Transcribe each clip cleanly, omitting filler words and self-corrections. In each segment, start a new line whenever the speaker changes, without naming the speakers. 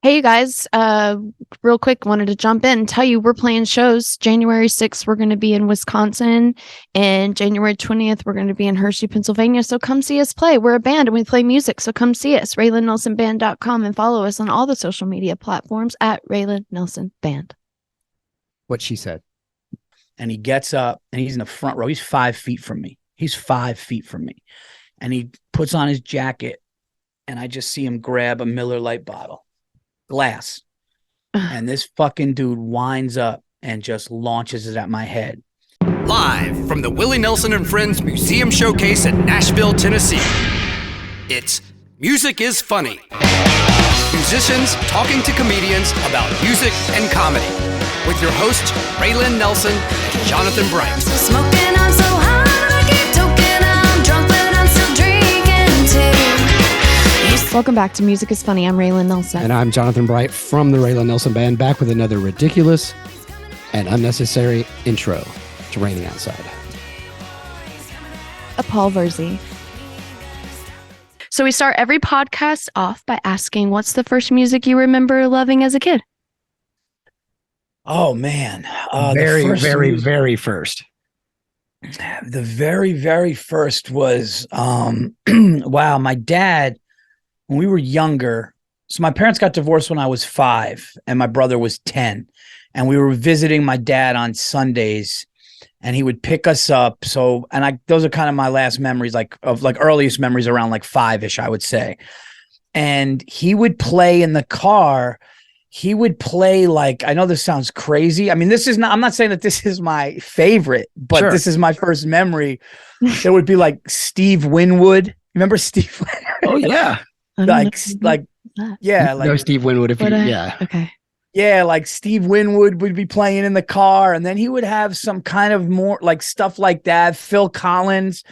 Hey, you guys, real quick, wanted to jump in and tell you we're playing shows. January 6th, we're going to be in Wisconsin, and January 20th, we're going to be in Hershey, Pennsylvania. So come see us play. We're a band and we play music. So come see us, RaelynNelsonBand.com, and follow us on all the social media platforms at Raelyn Nelson Band.
What she said.
And he gets up and he's in the front row. He's 5 feet from me. He's 5 feet from me. And he puts on his jacket, and I just see him grab a Miller Lite bottle. Glass. And this fucking dude winds up and just launches it at my head.
Live from the Willie Nelson and Friends Museum Showcase in Nashville, Tennessee. It's Music is Funny. Musicians talking to comedians about music and comedy. With your hosts, Raelyn Nelson and Jonathan Bright.
I'm still smoking, I'm so high, I keep toking, I'm drunk, but I'm still drinking too.
Welcome back to Music is Funny. I'm Raelyn Nelson.
And I'm Jonathan Bright from the Raelyn Nelson Band, back with another ridiculous and unnecessary intro to Raining Outside.
A Paul Virzi. So we start every podcast off by asking, what's the first music you remember loving as a kid?
Oh, man.
Very first.
The very first was, wow, my dad, when we were younger, so my parents got divorced when I was 5 and my brother was 10. And we were visiting my dad on Sundays, and he would pick us up. So, and those are kind of my last memories, earliest memories around 5-ish, I would say. And he would play in the car. He would play I know this sounds crazy. I mean, I'm not saying that this is my favorite, but sure, this is my first memory. It would be Steve Winwood. Remember Steve?
Oh yeah.
No, Steve
Winwood.
Okay.
Yeah, Steve Winwood would be playing in the car, and then he would have some kind of more stuff like that. Phil Collins,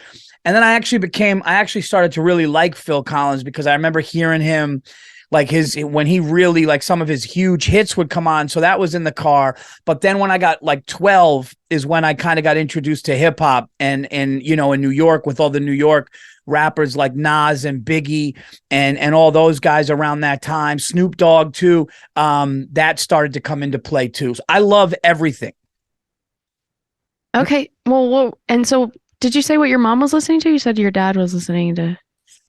and then I actually started to really like Phil Collins because I remember hearing him when he really some of his huge hits would come on. So that was in the car. But then when I got 12 is when I kind of got introduced to hip hop and in New York with all the New York rappers like Nas and Biggie and all those guys around that time, Snoop Dogg too. That started to come into play too. So I love everything.
Okay. Well, and so did you say what your mom was listening to? You said your dad was listening to.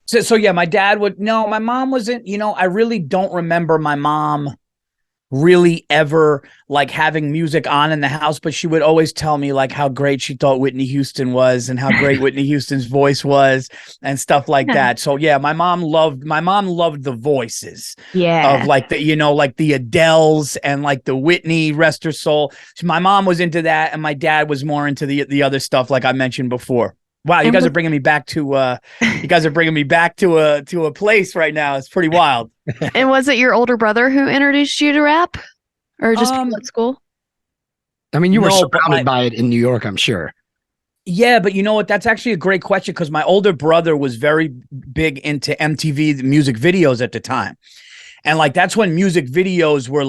So yeah, my dad would. No, my mom wasn't. I really don't remember my mom really ever having music on in the house, but she would always tell me how great she thought Whitney Houston was and how great Whitney Houston's voice was and stuff like that. So yeah, my mom loved the voices.
Yeah.
Of the Adeles and the Whitney, rest her soul. So my mom was into that, and my dad was more into the other stuff like I mentioned before. Wow, you guys are bringing me back to a place right now. It's pretty wild.
And was it your older brother who introduced you to rap, or just people at school?
I mean, you were surrounded by it in New York, I'm sure.
Yeah, but you know what? That's actually a great question because my older brother was very big into MTV music videos at the time, and that's when music videos were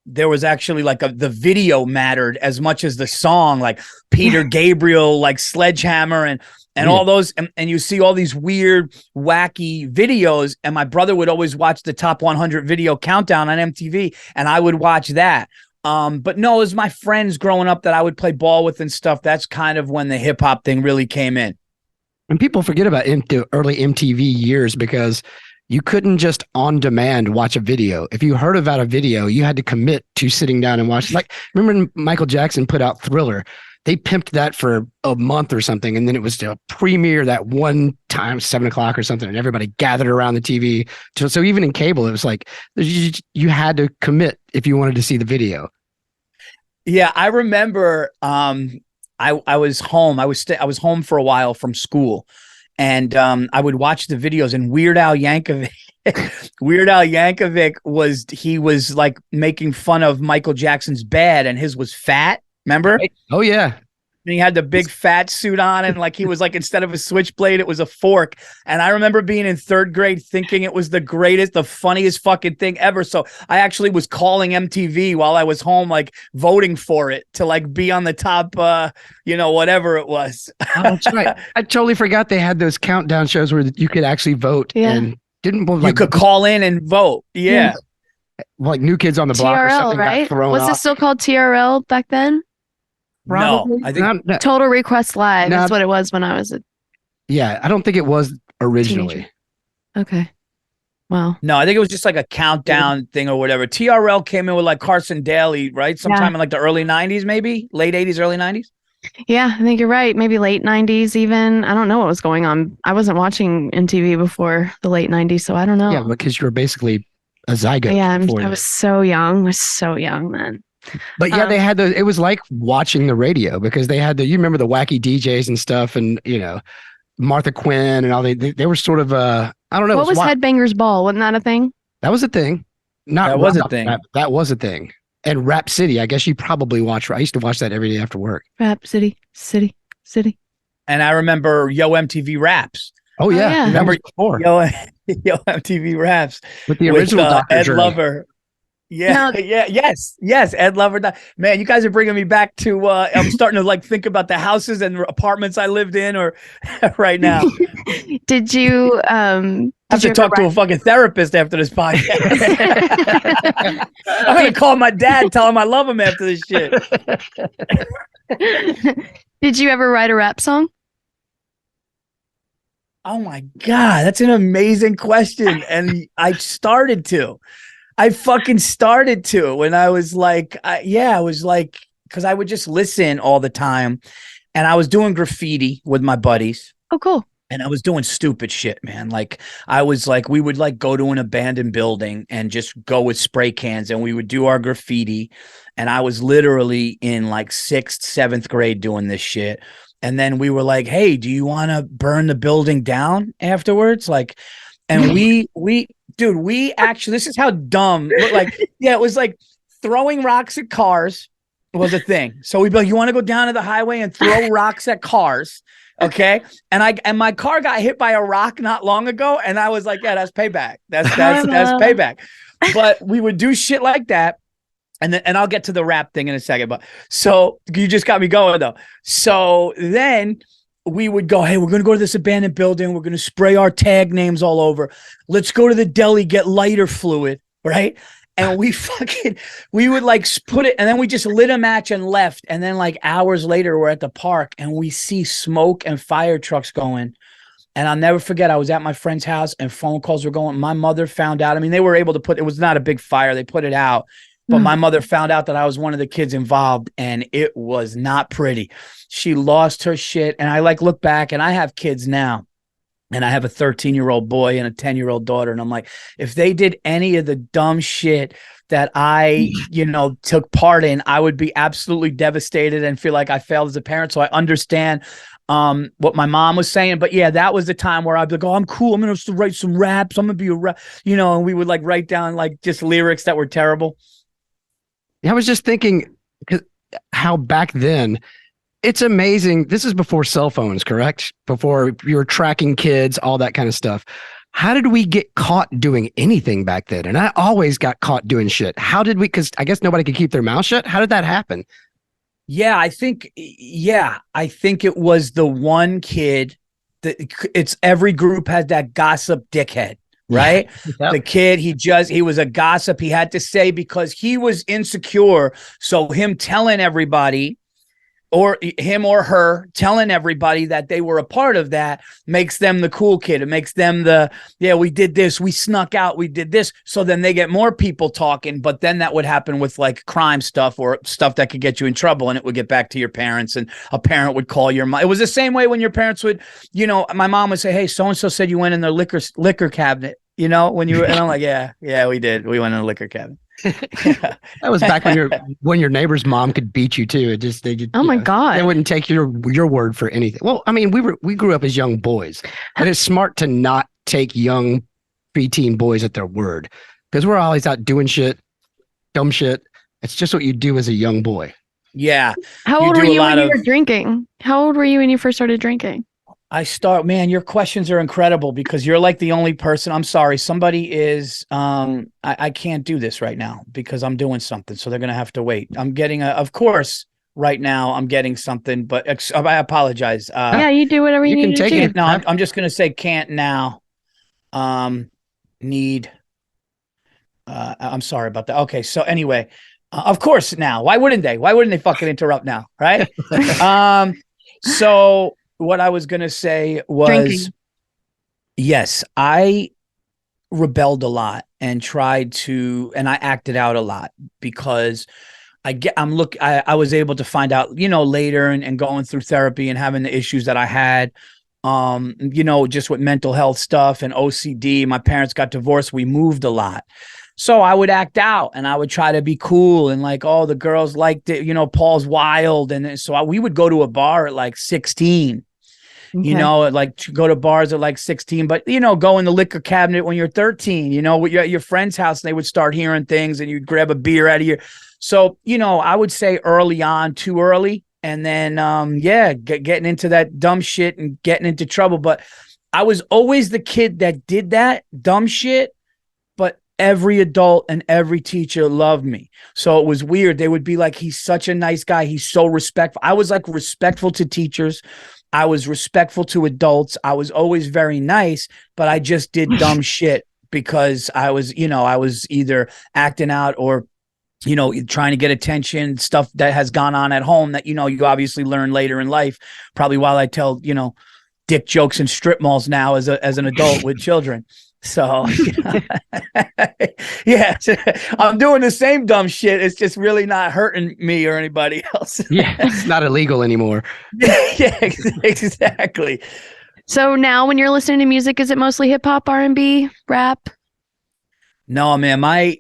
there was actually the video mattered as much as the song, Peter Gabriel, Sledgehammer and all those. And you see all these weird, wacky videos. And my brother would always watch the top 100 video countdown on MTV. And I would watch that. But no, it was my friends growing up that I would play ball with and stuff. That's kind of when the hip hop thing really came in.
And people forget about the early MTV years because you couldn't just on demand watch a video. If you heard about a video, you had to commit to sitting down and watch. Remember when Michael Jackson put out Thriller? They pimped that for a month or something, and then it was a premiere that one time, 7:00 or something, and everybody gathered around the TV. So even in cable, it was you had to commit if you wanted to see the video.
Yeah, I remember. I was home. I was home for a while from school. And I would watch the videos, and Weird Al Yankovic was making fun of Michael Jackson's Bad, and his was fat. Remember?
Oh yeah.
And he had the big fat suit on, and he was instead of a switchblade, it was a fork. And I remember being in 3rd grade thinking it was the greatest, the funniest fucking thing ever. So I actually was calling MTV while I was home, voting for it to be on the top, whatever it was.
Oh, that's right. I totally forgot they had those countdown shows where you could actually vote.
Yeah.
And didn't
you could call in and vote. Yeah.
like New Kids on the Block or
TRL,
something got
right?
thrown
Was
off.
it still called TRL back then?
No, I think
No,
Total Request Live
No.
is what it was when I was a
yeah, I don't think it was originally.
teenager. Okay. Wow.
no, I think it was just like a countdown thing or whatever. TRL came in with like Carson Daly, right? Sometime in like the early 90s, maybe late 80s, early 90s.
Yeah, I think you're right. Maybe late 90s even. I don't know what was going on. I wasn't watching MTV before the late 90s, so I don't know.
Yeah, because you were basically a zygote.
Yeah,
before
I
that.
was so young. I was so young then.
But yeah, they had it was like watching the radio because they had you remember the wacky DJs and stuff and, Martha Quinn and all they were sort of, I don't know.
What was Headbangers Ball? Wasn't that a thing?
That was a thing.
That was a thing.
That was a thing. And Rap City, I guess you probably watch. I used to watch that every day after work.
Rap City.
And I remember Yo MTV Raps.
Oh yeah,
yeah.
That was before
Yo MTV Raps
with the original Dr.
Ed
Dre.
Lover. Yeah,
No.
yes, Ed Lover. Man, you guys are bringing me back to. I'm starting to like think about the houses and apartments I lived in, or right now.
Did you
I have to talk to a fucking therapist after this podcast. I'm gonna call my dad, and tell him I love him after this shit.
Did you ever write a rap song?
Oh my God, that's an amazing question. And I started to. I fucking started to when I was like, I was like, because I would just listen all the time. And I was doing graffiti with my buddies.
Oh, cool.
And I was doing stupid shit, man. Like I was like, we would like go to an abandoned building and just go with spray cans and we would do our graffiti. And I was literally in like 6th, 7th grade doing this shit. And then we were like, hey, do you want to burn the building down afterwards? Like, and we actually, this is how dumb, it was like throwing rocks at cars was a thing. So we'd be like, you want to go down to the highway and throw rocks at cars? Okay. And my car got hit by a rock not long ago. And I was like, yeah, that's payback. That's payback. But we would do shit like that. And I'll get to the rap thing in a second. But so you just got me going though. So then we would go, hey, we're going to go to this abandoned building. We're going to spray our tag names all over. Let's go to the deli, get lighter fluid. Right. And we would like put it. And then we just lit a match and left. And then like hours later, we're at the park and we see smoke and fire trucks going. And I'll never forget, I was at my friend's house and phone calls were going. My mother found out. I mean, they were able to it was not a big fire. They put it out. But my mother found out that I was one of the kids involved and it was not pretty. She lost her shit. And I like look back and I have kids now and I have a 13-year-old boy and a 10-year-old daughter. And I'm like, if they did any of the dumb shit that I, took part in, I would be absolutely devastated and feel like I failed as a parent. So I understand what my mom was saying. But yeah, that was the time where I'd be like, oh, I'm cool. I'm going to write some raps. I'm going to be a rap, and we would like write down like just lyrics that were terrible.
I was just thinking how back then, it's amazing. This is before cell phones, correct? Before you were tracking kids, all that kind of stuff. How did we get caught doing anything back then? And I always got caught doing shit. How did we? Because I guess nobody could keep their mouth shut. How did that happen?
Yeah, I think it was the one kid that it's every group has that gossip dickhead. Right. Yep. The kid, he was a gossip. He had to say because he was insecure. So him telling everybody or him or her telling everybody that they were a part of that makes them the cool kid. It makes them we did this. We snuck out. We did this. So then they get more people talking. But then that would happen with like crime stuff or stuff that could get you in trouble. And it would get back to your parents and a parent would call your mom. It was the same way when your parents would, my mom would say, hey, so-and-so said you went in their liquor cabinet, when you were, and I'm like, yeah, we did. We went in the liquor cabinet.
That was back when your neighbor's mom could beat you too.
Oh my God.
They wouldn't take your word for anything. Well, I mean, we grew up as young boys, and it's smart to not take young preteen boys at their word because we're always out doing shit, dumb shit. It's just what you do as a young boy.
Yeah.
How old were you when you were drinking? How old were you when you first started drinking?
Man, your questions are incredible because you're like the only person. I'm sorry. Somebody is, I can't do this right now because I'm doing something. So they're going to have to wait. I'm getting of course, right now I'm getting something, but I apologize.
Yeah, you do whatever you need to do.
No, I'm just going to say can't now. Need. I'm sorry about that. Okay, so anyway, of course now. Why wouldn't they? Why wouldn't they fucking interrupt now, right? So what I was gonna say was,
Drinking.
yes, I rebelled a lot and I acted out a lot because I was able to find out, later and going through therapy and having the issues that I had, just with mental health stuff and OCD. My parents got divorced. We moved a lot. So I would act out and I would try to be cool and like, oh, the girls liked it, Paul's wild. And so we would go to a bar at like 16.
Okay.
Like to go to bars at like 16, but go in the liquor cabinet when you're 13, you're at your friend's house and they would start hearing things and you'd grab a beer out of your. So, I would say early on, too early. And then, getting into that dumb shit and getting into trouble. But I was always the kid that did that dumb shit, but every adult and every teacher loved me. So it was weird. They would be like, he's such a nice guy. He's so respectful. I was like respectful to teachers. I was respectful to adults. I was always very nice, but I just did dumb shit because I was either acting out or, trying to get attention, stuff that has gone on at home that, you obviously learn later in life, probably while I tell, dick jokes in strip malls now as an adult with children. So yeah, I'm doing the same dumb shit. It's just really not hurting me or anybody else.
Yeah, it's not illegal anymore.
Yeah, exactly.
So now when you're listening to music, is it mostly hip hop, R&B, rap?
No, man, my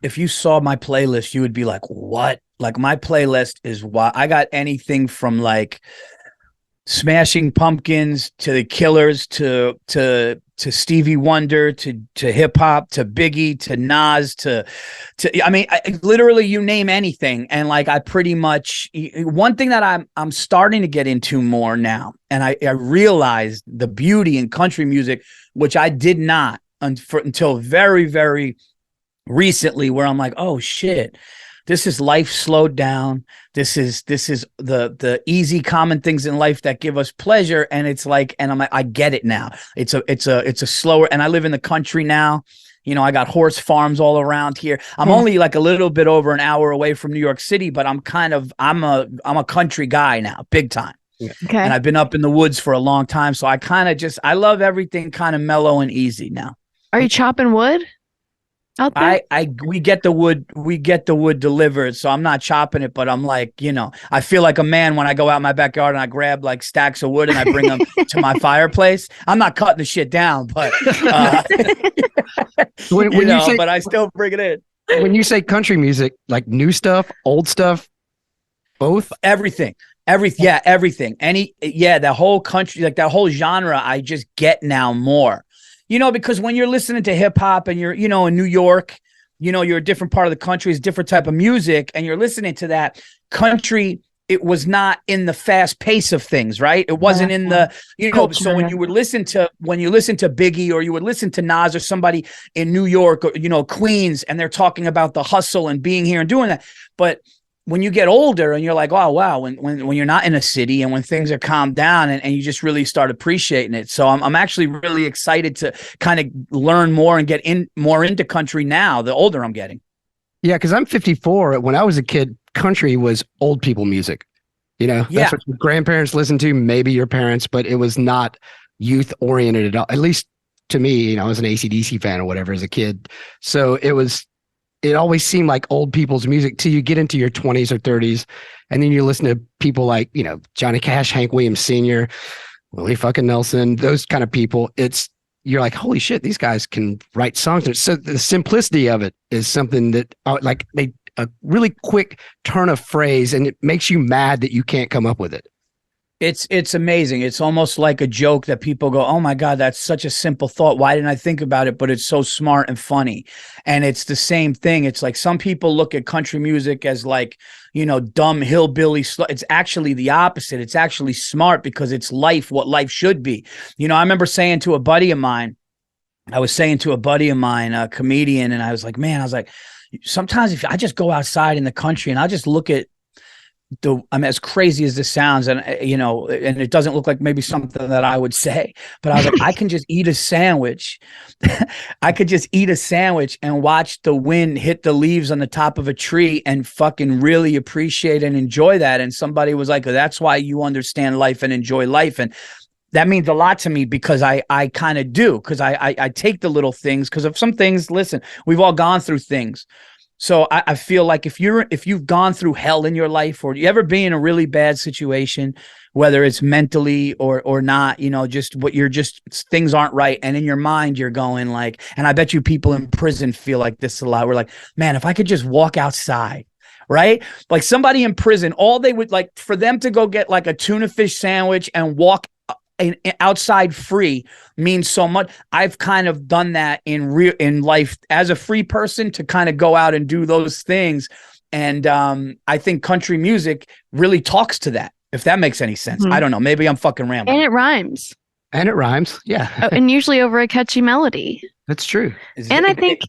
if you saw my playlist, you would be like, what? Like my playlist is what I got anything from like Smashing Pumpkins to the Killers to Stevie Wonder to hip hop to Biggie to Nas to I mean, literally you name anything. And like I pretty much, one thing that I'm starting to get into more now, and I realized the beauty in country music, which I did not until very, very recently, where I'm like, oh shit, this is life slowed down. This is the easy, common things in life that give us pleasure. And it's like, and I'm like, I get it now. It's a slower, and I live in the country now. I got horse farms all around here. I'm only like a little bit over an hour away from New York City, but I'm a country guy now, big time.
Okay.
And I've been up in the woods for a long time. So I love everything kind of mellow and easy now.
Are you chopping wood out there?
We get the wood delivered, so I'm not chopping it, but I'm like, I feel like a man when I go out in my backyard and I grab like stacks of wood and I bring them to my fireplace. I'm not cutting the shit down, but but I still bring it in.
When you say country music, like new stuff, old stuff, both?
Everything. Everything. The whole country, like that whole genre, I just get now more. Because when you're listening to hip hop and you're, in New York, you're a different part of the country, it's a different type of music, and you're listening to that country, it was not in the fast pace of things, right? It wasn't in the, so when you listen to Biggie or you would listen to Nas or somebody in New York or, Queens, and they're talking about the hustle and being here and doing that. But when you get older and you're like, oh, wow, when you're not in a city and when things are calmed down and you just really start appreciating it. So I'm actually really excited to kind of learn more and get more into country now, the older I'm getting.
Yeah, because I'm 54. When I was a kid, country was old people music. That's what your grandparents listened to, maybe your parents, but it was not youth oriented at all. At least to me, I was an AC/DC fan or whatever as a kid. So it always seemed like old people's music till you get into your 20s or 30s. And then you listen to people like, Johnny Cash, Hank Williams Sr., Willie fucking Nelson, those kind of people. You're like, holy shit, these guys can write songs. So the simplicity of it is something that a really quick turn of phrase, and it makes you mad that you can't come up with it.
It's amazing. It's almost like a joke that people go, oh my God, that's such a simple thought. Why didn't I think about it? But it's so smart and funny. And it's the same thing. It's like some people look at country music as like, dumb hillbilly. It's actually the opposite. It's actually smart because it's life, what life should be. I remember saying to a buddy of mine, a comedian, and I was like, sometimes if I just go outside in the country and I just look at I mean, as crazy as this sounds, and and it doesn't look like maybe something that I would say, but I was like, I can just eat a sandwich. I could just eat a sandwich and watch the wind hit the leaves on the top of a tree and fucking really appreciate and enjoy that. And somebody was like, that's why you understand life and enjoy life. And that means a lot to me because I kind of do, because I take the little things, because of some things, listen, we've all gone through things. So I feel like if you've gone through hell in your life, or you ever been in a really bad situation, whether it's mentally or not, just things aren't right. And in your mind, you're going like, and I bet you people in prison feel like this a lot. We're like, man, if I could just walk outside, right? Like somebody in prison, all they would like for them to go get like a tuna fish sandwich and walk outside free means so much. I've kind of done that in life as a free person, to kind of go out and do those things. And I think country music really talks to that, if that makes any sense. I don't know. Maybe I'm fucking rambling.
And it rhymes.
Yeah.
And usually over a catchy melody.
That's true.
And I think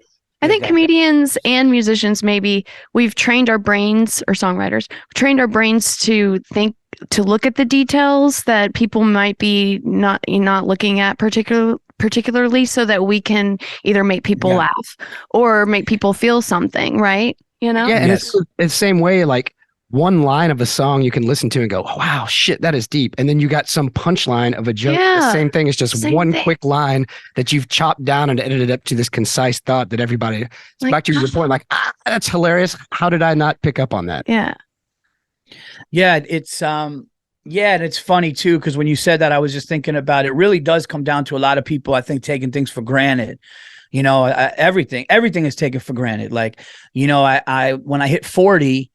comedians and musicians, maybe we've trained our brains, or songwriters, trained our brains to think, to look at the details that people might be not looking at particularly, so that we can either make people laugh or make people feel something, right?
Yeah, and it's the same way, like one line of a song you can listen to and go, wow, shit, that is deep. And then you got some punchline of a joke.
Yeah,
the same thing. It's just one quick line that you've chopped down and edited up to this concise thought that everybody, like, back to your point, like, that's hilarious. How did I not pick up on that?
Yeah.
Yeah, it's and it's funny too, because when you said that, I was just thinking about it. Really does come down to a lot of people, I think, taking things for granted. Everything is taken for granted. Like, I when I hit 40,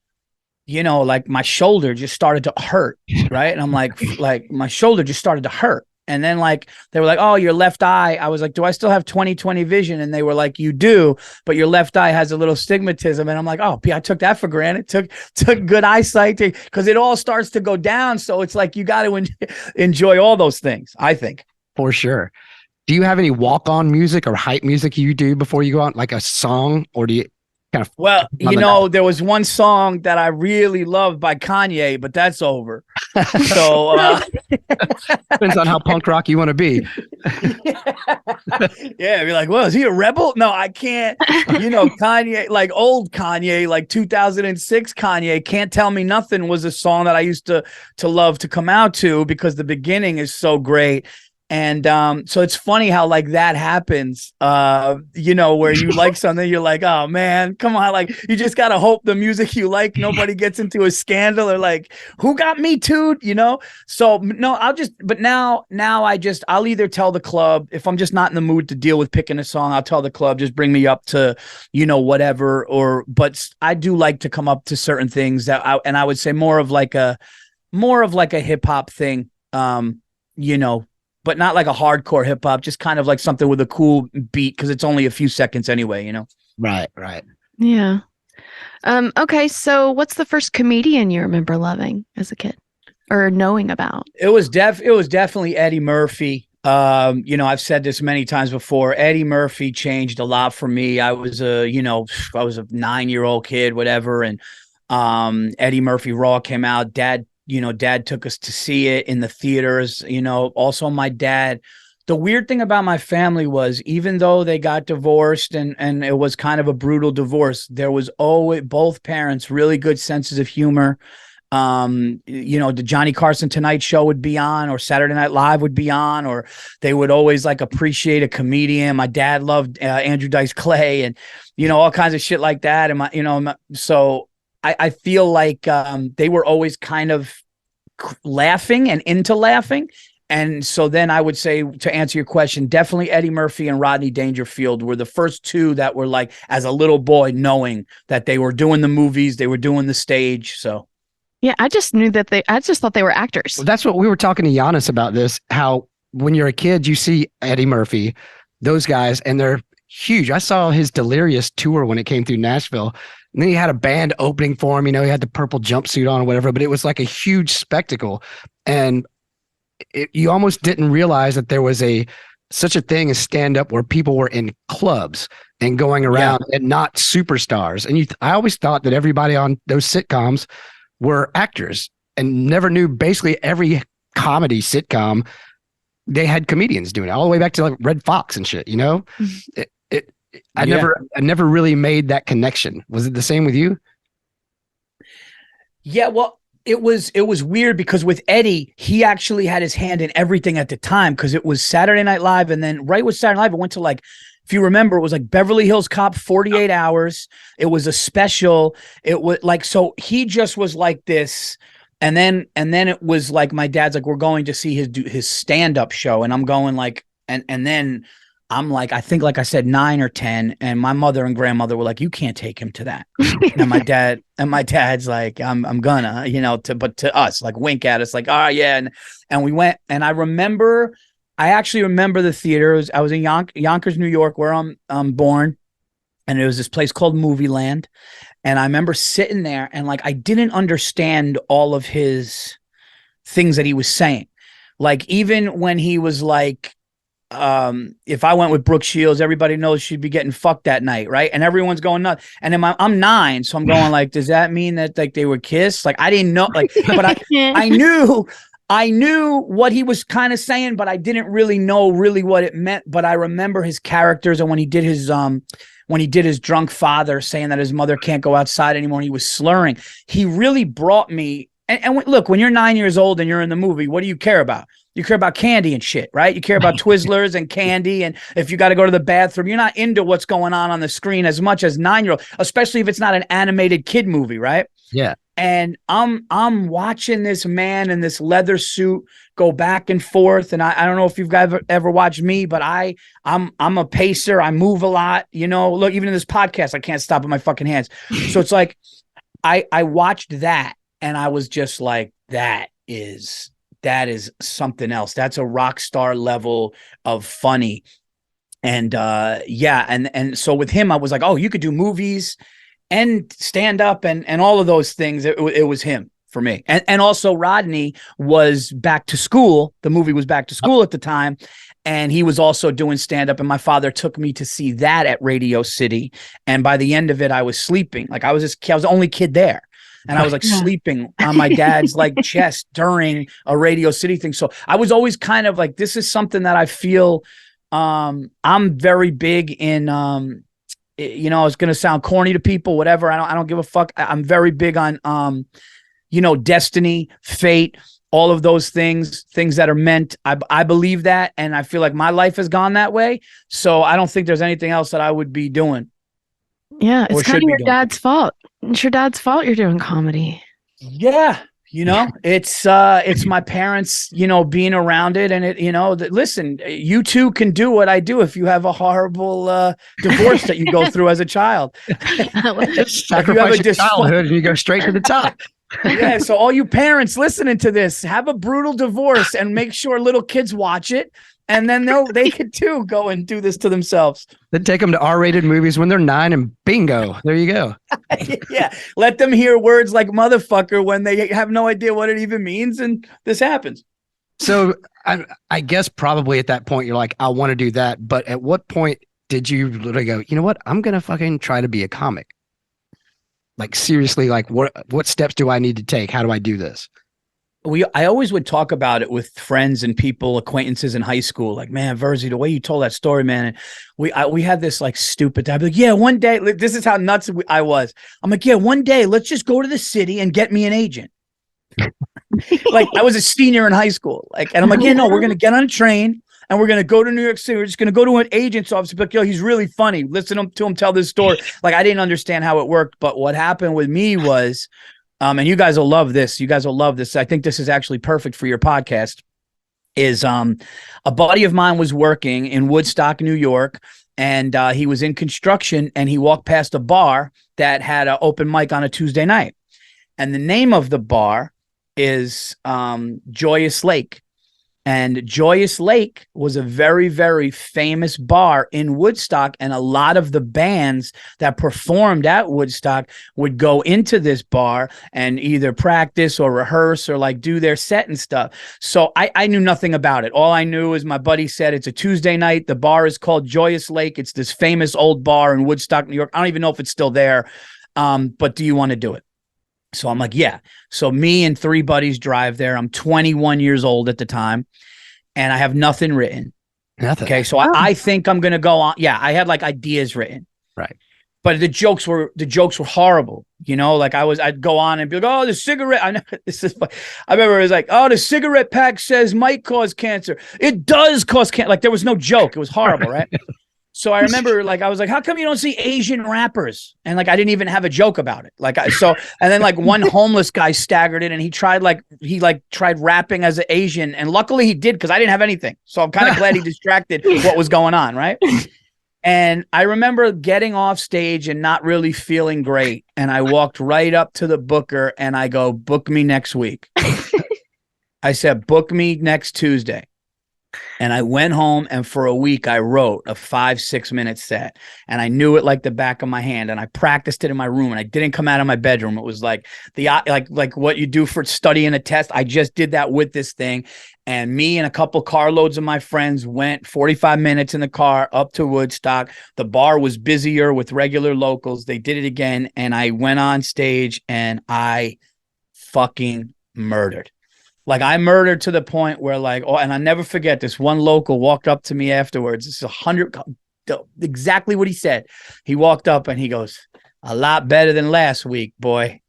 like my shoulder just started to hurt, right? And I'm like my shoulder just started to hurt. And then like they were like, oh, your left eye. I was like, do I still have 20/20 vision? And they were like, you do, but your left eye has a little stigmatism. And I'm like, oh, I took that for granted. Took good eyesight, because it all starts to go down. So it's like you got to enjoy all those things, I think.
For sure. Do you have any walk-on music or hype music you do before you go out, like a song, or do you kind of?
Well, there was one song that I really loved by Kanye, but that's over. So
depends on how punk rock you want to be.
Yeah, be like, well, is he a rebel? No, I can't. Kanye, like old Kanye, like 2006 Kanye, Can't Tell Me Nothing was a song that I used to love to come out to, because the beginning is so great. And so it's funny how like that happens, where you like something, you're like, oh man, come on. Like, you just got to hope the music you like, nobody gets into a scandal, or like, who got me too, So no, I'll either tell the club, if I'm just not in the mood to deal with picking a song, I'll tell the club, just bring me up to, whatever, but I do like to come up to certain things that I would say more of like a hip hop thing, but not like a hardcore hip hop, just kind of like something with a cool beat, because it's only a few seconds anyway,
Right.
Yeah. Okay, so what's the first comedian you remember loving as a kid or knowing about?
It was definitely Eddie Murphy. I've said this many times before. Eddie Murphy changed a lot for me. I was a 9-year-old kid, whatever, and Eddie Murphy Raw came out. Dad took us to see it in the theaters. Also my dad, the weird thing about my family was, even though they got divorced and it was kind of a brutal divorce, there was always both parents really good senses of humor. The Johnny Carson Tonight Show would be on, or Saturday Night Live would be on, or they would always like appreciate a comedian. My dad loved Andrew Dice Clay, and all kinds of shit like that. And so I feel like they were always kind of laughing and into laughing. And so then I would say, to answer your question, definitely Eddie Murphy and Rodney Dangerfield were the first two that were like, as a little boy, knowing that they were doing the movies, they were doing the stage. So
yeah, I just thought they were actors.
Well, that's what we were talking to Giannis about this, how when you're a kid, you see Eddie Murphy, those guys, and they're huge. I saw his Delirious tour when it came through Nashville. And then he had a band opening for him. He had the purple jumpsuit on or whatever, but it was like a huge spectacle. And you almost didn't realize that there was such a thing as stand-up, where people were in clubs and going around and not superstars. And I always thought that everybody on those sitcoms were actors and never knew basically every comedy sitcom. They had comedians doing it all the way back to like Red Fox and shit, you know? I never really made that connection. Was it the same with you?
Yeah, well, it was weird because with Eddie, he actually had his hand in everything at the time because it was Saturday Night Live. And then right with Saturday Night Live, it went to like, if you remember, it was like Beverly Hills Cop 48 Hours. It was a special. It was like, so he just was like this. And then it was like, my dad's like, we're going to see his stand-up show. And I'm going like, and then I'm like, I think, like I said, 9 or 10. And my mother and grandmother were like, you can't take him to that. and my dad's like, I'm gonna, you know, but to us, like wink at us, like, oh yeah. And we went, and I actually remember the theater. I was in Yonkers, New York, where I'm born. And it was this place called Movie Land. And I remember sitting there and like, I didn't understand all of his things that he was saying. Like, even when he was like, if I went with Brooke Shields, everybody knows she'd be getting fucked that night, right? And everyone's going nuts. And then I'm 9, so I'm going like, does that mean that like they were kissed? Like, I didn't know, like, but I knew what he was kind of saying, but I didn't really know what it meant. But I remember his characters, and when he did his drunk father saying that his mother can't go outside anymore, and he was slurring, he really brought me. And look, when you're 9 years old and you're in the movie, what do you care about? You care about candy and shit, right? You care about Twizzlers and candy. And if you got to go to the bathroom, you're not into what's going on the screen as much as 9-year-old, especially if it's not an animated kid movie, right?
Yeah.
And I'm watching this man in this leather suit go back and forth. And I don't know if you've ever watched me, but I'm a pacer. I move a lot, you know. Look, even in this podcast, I can't stop with my fucking hands. So it's like I watched that, and I was just like, that is something else. That's a rock star level of funny. And and so with him, I was like, oh, you could do movies and stand up and all of those things. It was him for me. And also Rodney was Back to School. The movie was Back to School at the time. And he was also doing stand up. And my father took me to see that at Radio City. And by the end of it, I was sleeping. Like I was the only kid there. And I was like sleeping on my dad's like chest during a Radio City thing. So I was always kind of like, this is something that I feel I'm very big in, you know, it's going to sound corny to people, whatever. I don't give a fuck. I'm very big on, you know, destiny, fate, all of those things that are meant. I believe that. And I feel like my life has gone that way. So I don't think there's anything else that I would be doing.
Yeah. It's kind of your dad's fault. It's your dad's fault you're doing comedy.
Yeah. You know, it's my parents, you know, being around it, and it, you know, listen, you too can do what I do if you have a horrible divorce that you go through as a child.
Just sacrifice your childhood and you go straight to the top.
Yeah, so all you parents listening to this, have a brutal divorce and make sure little kids watch it. And then they could too go and do this to themselves.
Then take them to R-rated movies when they're 9 and bingo, there you go.
Yeah, let them hear words like motherfucker when they have no idea what it even means, and this happens.
So I guess probably at that point you're like, I want to do that. But at what point did you literally go, you know what? I'm going to fucking try to be a comic. Like seriously, like what steps do I need to take? How do I do this?
I always would talk about it with friends and people, acquaintances in high school. Like, man, Virzi, the way you told that story, man. And we had this like stupid. I'd be like, yeah, one day. This is how nuts I was. I'm like, yeah, one day, let's just go to the city and get me an agent. Like I was a senior in high school. Like, and I'm like, yeah, no, we're gonna get on a train and we're gonna go to New York City. We're just gonna go to an agent's office. Be like, yo, he's really funny. Listen to him tell this story. Like, I didn't understand how it worked, but what happened with me was. And you guys will love this. I think this is actually perfect for your podcast. Is a buddy of mine was working in Woodstock, New York, and he was in construction, and he walked past a bar that had an open mic on a Tuesday night. And the name of the bar is Joyous Lake. And Joyous Lake was a very, very famous bar in Woodstock. And a lot of the bands that performed at Woodstock would go into this bar and either practice or rehearse or like do their set and stuff. So I knew nothing about it. All I knew is my buddy said it's a Tuesday night. The bar is called Joyous Lake. It's this famous old bar in Woodstock, New York. I don't even know if it's still there. But do you want to do it? So I'm like, yeah. So me and 3 buddies drive there. I'm 21 years old at the time, and I have nothing written.
Nothing.
Okay. So I think I'm going to go on. Yeah. I had like ideas written.
Right.
But the jokes were horrible. You know, like I'd go on and be like, oh, the cigarette. I know this is. I remember it was like, oh, the cigarette pack says might cause cancer. It does cause cancer. Like there was no joke. It was horrible, right? So I remember, like, I was like, how come you don't see Asian rappers? And like, I didn't even have a joke about it. Like, and then like one homeless guy staggered in and he tried rapping as an Asian. And luckily he did, because I didn't have anything. So I'm kind of glad he distracted what was going on. Right. And I remember getting off stage and not really feeling great. And I walked right up to the booker and I go, book me next week. I said, book me next Tuesday. And I went home, and for a week I wrote a 5-6 minute set, and I knew it like the back of my hand, and I practiced it in my room, and I didn't come out of my bedroom. It was like like what you do for studying a test. I just did that with this thing. And me and a couple carloads of my friends went 45 minutes in the car up to Woodstock. The bar was busier with regular locals. They did it again. And I went on stage and I fucking murdered. Like I murdered to the point where like, oh, and I never forget this one local walked up to me afterwards. This is 100, exactly what he said. He walked up and he goes, a lot better than last week, boy.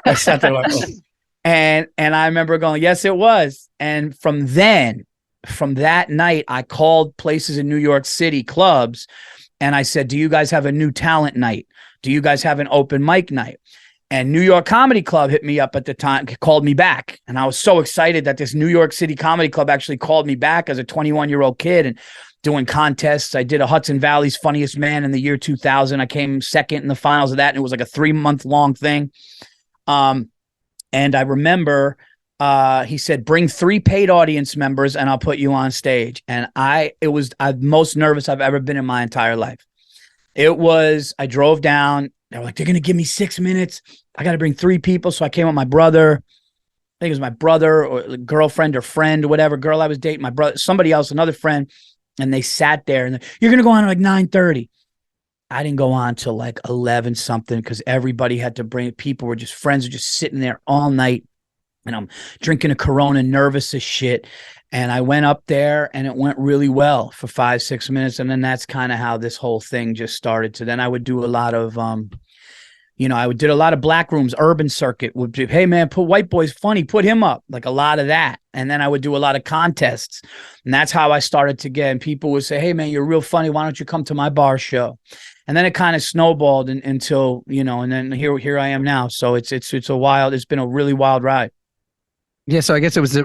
Or something like that. And I remember going, yes, it was. And from that night, I called places in New York City, clubs, and I said, do you guys have a new talent night? Do you guys have an open mic night? And New York Comedy Club hit me up at the time, called me back. And I was so excited that this New York City Comedy Club actually called me back as a 21-year-old kid and doing contests. I did a Hudson Valley's Funniest Man in the year 2000. I came second in the finals of that, and it was like a 3-month-long thing. And I remember he said, bring 3 paid audience members and I'll put you on stage. And I'm most nervous I've ever been in my entire life. I drove down. They were like, they're going to give me 6 minutes. I got to bring 3 people. So I came with my brother. I think it was my brother or girlfriend or friend or whatever girl I was dating, my brother, somebody else, another friend. And they sat there and you're going to go on at like 9:30. I didn't go on till like 11 something because everybody had to bring, people were just friends were just sitting there all night. And I'm drinking a Corona, nervous as shit. And I went up there and it went really well for 5-6 minutes. And then that's kind of how this whole thing just started. So then I would do a lot of, did a lot of black rooms, urban circuit would be, hey man, put White Boy's funny, put him up, like a lot of that. And then I would do a lot of contests. And that's how I started to get, and people would say, hey man, you're real funny. Why don't you come to my bar show? And then it kind of snowballed until, and then here I am now. So it's been a really wild ride.
Yeah. So I guess it was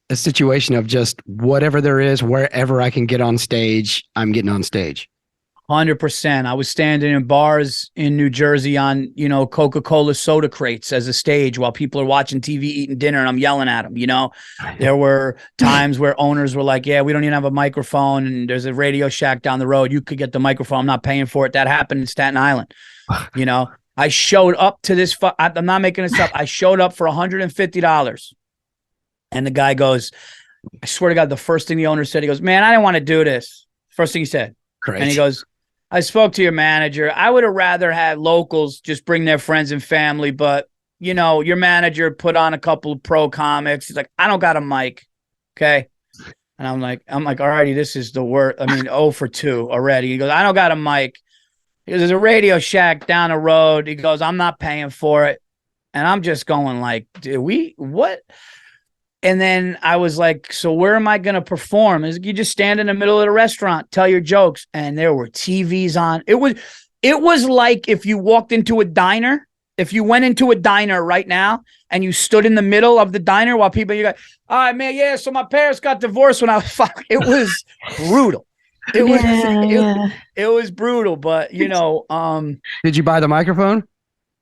a situation of just whatever there is, wherever I can get on stage, I'm getting on stage.
100%. I was standing in bars in New Jersey on, Coca-Cola soda crates as a stage while people are watching TV, eating dinner, and I'm yelling at them. There were times where owners were like, yeah, we don't even have a microphone, and there's a Radio Shack down the road. You could get the microphone. I'm not paying for it. That happened in Staten Island. I showed up to this. I'm not making this up. I showed up for $150. And the guy goes, I swear to God, the first thing the owner said, he goes, man, I didn't want to do this. First thing he said.
Great.
And he goes, I spoke to your manager. I would have rather had locals just bring their friends and family. But, your manager put on a couple of pro comics. He's like, I don't got a mic. Okay. And I'm like, alrighty, this is the worst. 0 for 2 already. He goes, I don't got a mic. He goes, there's a Radio Shack down the road. He goes, I'm not paying for it. And I'm just going like, what? And then I was like, so where am I going to perform? You just stand in the middle of the restaurant, tell your jokes. And there were TVs on. It was like if you walked into a diner, if you went into a diner right now and you stood in the middle of the diner while you go, all right, man. Yeah. So my parents got divorced when I was 5. It was brutal. It was brutal, but
Did you buy the microphone?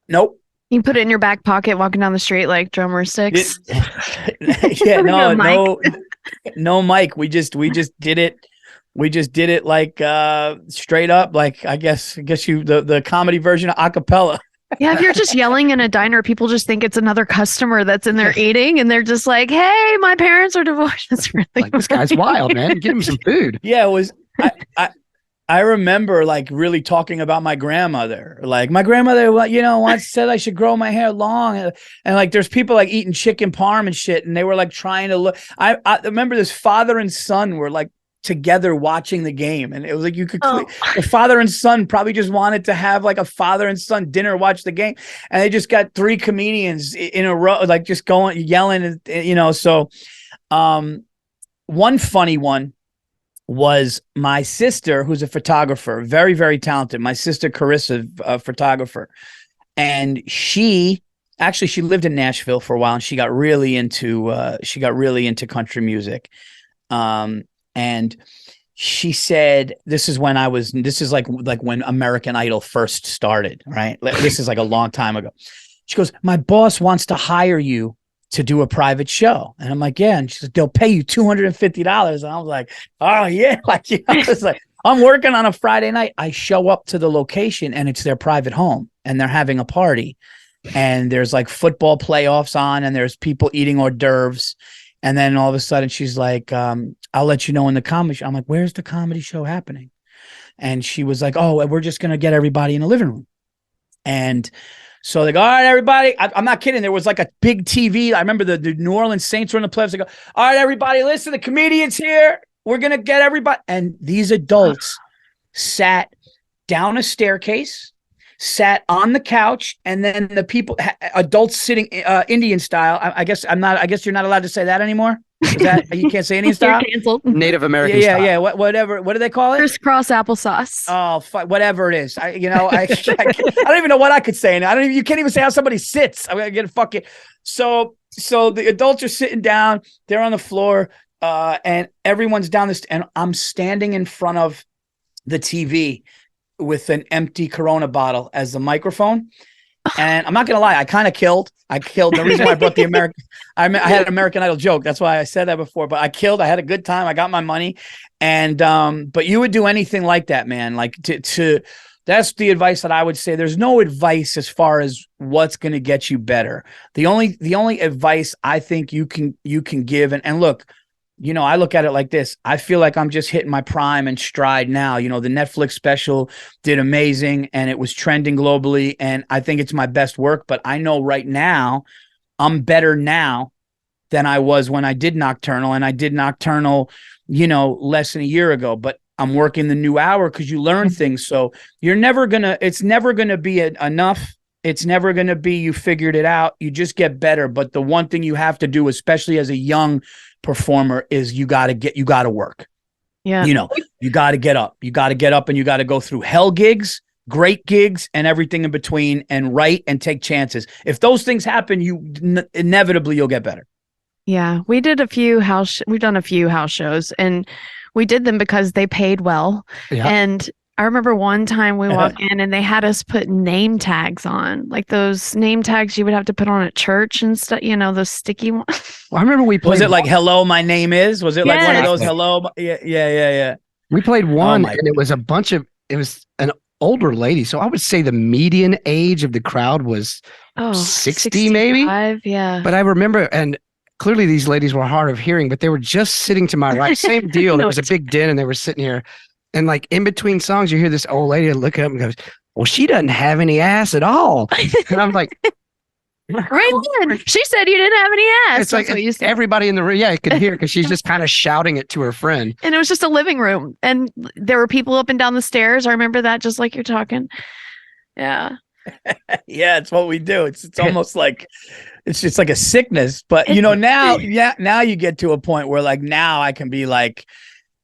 Nope.
You put it in your back pocket walking down the street like drummer 6.
Yeah, no mic. We just did it. We just did it like straight up, like I guess the comedy version of acapella.
Yeah, if you're just yelling in a diner, people just think it's another customer that's in there eating, and they're just like, "Hey, my parents are divorced." It's really
like, this guy's wild, man. Give him some food.
Yeah, it was. I remember like really talking about my grandmother. Like my grandmother, once said I should grow my hair long, and like there's people like eating chicken parm and shit, and they were like trying to look. I remember this father and son were like together watching the game, and it was like you could. The father and son probably just wanted to have like a father and son dinner, watch the game, and they just got 3 comedians in a row, like just going yelling, So, one funny one was my sister, who's a photographer, very, very talented. My sister Carissa, a photographer. And she lived in Nashville for a while, and she got really into country music. And she said, this is like when American Idol first started, right? This is like a long time ago. She goes, my boss wants to hire you to do a private show. And I'm like, yeah. And she said, they'll pay you $250. And I was like, oh yeah. It's like, I'm working on a Friday night. I show up to the location and it's their private home and they're having a party and there's like football playoffs on and there's people eating hors d'oeuvres. And then all of a sudden she's like, I'll let you know in the comedy show. I'm like, where's the comedy show happening? And she was like, oh, we're just going to get everybody in the living room. And so they go, all right, everybody. I'm not kidding. There was like a big TV. I remember the New Orleans Saints were in the playoffs. They go, all right, everybody, listen, the comedian's here. We're going to get everybody. And these adults sat down a staircase, sat on the couch, and then the people, adults sitting Indian style. I guess you're not allowed to say that anymore. Is that you can't say Indian style?
You're canceled.
Native American style.
Yeah. Whatever. What do they call it?
Crisscross applesauce.
Oh, whatever it is. I don't even know what I could say. You can't even say how somebody sits. I'm gonna get fucking. So the adults are sitting down. They're on the floor, and everyone's down this. And I'm standing in front of the TV with an empty Corona bottle as the microphone. And I'm not gonna lie, I kind of killed. The reason why I brought the American, I had an American Idol joke. That's why I said that before. But I had a good time. I got my money, and but you would do anything like that, man. Like to that's the advice that I would say. There's no advice as far as what's gonna get you better. The only advice I think you can give, and look. I look at it like this. I feel like I'm just hitting my prime and stride now. The Netflix special did amazing and it was trending globally. And I think it's my best work. But I know right now I'm better now than I was when I did Nocturnal. And I did Nocturnal, less than a year ago. But I'm working the new hour because you learn things. So it's never going to be enough. It's never going to be you figured it out. You just get better. But the one thing you have to do, especially as a young performer, is you got to work.
Yeah.
You got to get up. You got to get up and you got to go through hell gigs, great gigs, and everything in between, and write and take chances. If those things happen, inevitably you'll get better.
Yeah. We've done a few house shows, and we did them because they paid well.
Yeah.
And I remember one time we walked in and they had us put name tags on, like those name tags you would have to put on at church and stuff, those sticky ones.
Well, I remember we played.
Was it like hello, my name is? Was it like one of those hello? Yeah.
We played one, and it was it was an older lady. So I would say the median age of the crowd was 60 maybe.
Yeah.
But I remember, and clearly these ladies were hard of hearing, but they were just sitting to my right. Same deal. There was a big den and they were sitting here. And like in between songs, you hear this old lady look up and goes, well, she doesn't have any ass at all. And I'm like,
right then. She said you didn't have any ass.
It's like everybody in the room, could hear because she's just kind of shouting it to her friend.
And it was just a living room. And there were people up and down the stairs. I remember that, just like you're talking. Yeah.
Yeah, it's what we do. It's almost like it's just like a sickness. But now you get to a point where like now I can be like,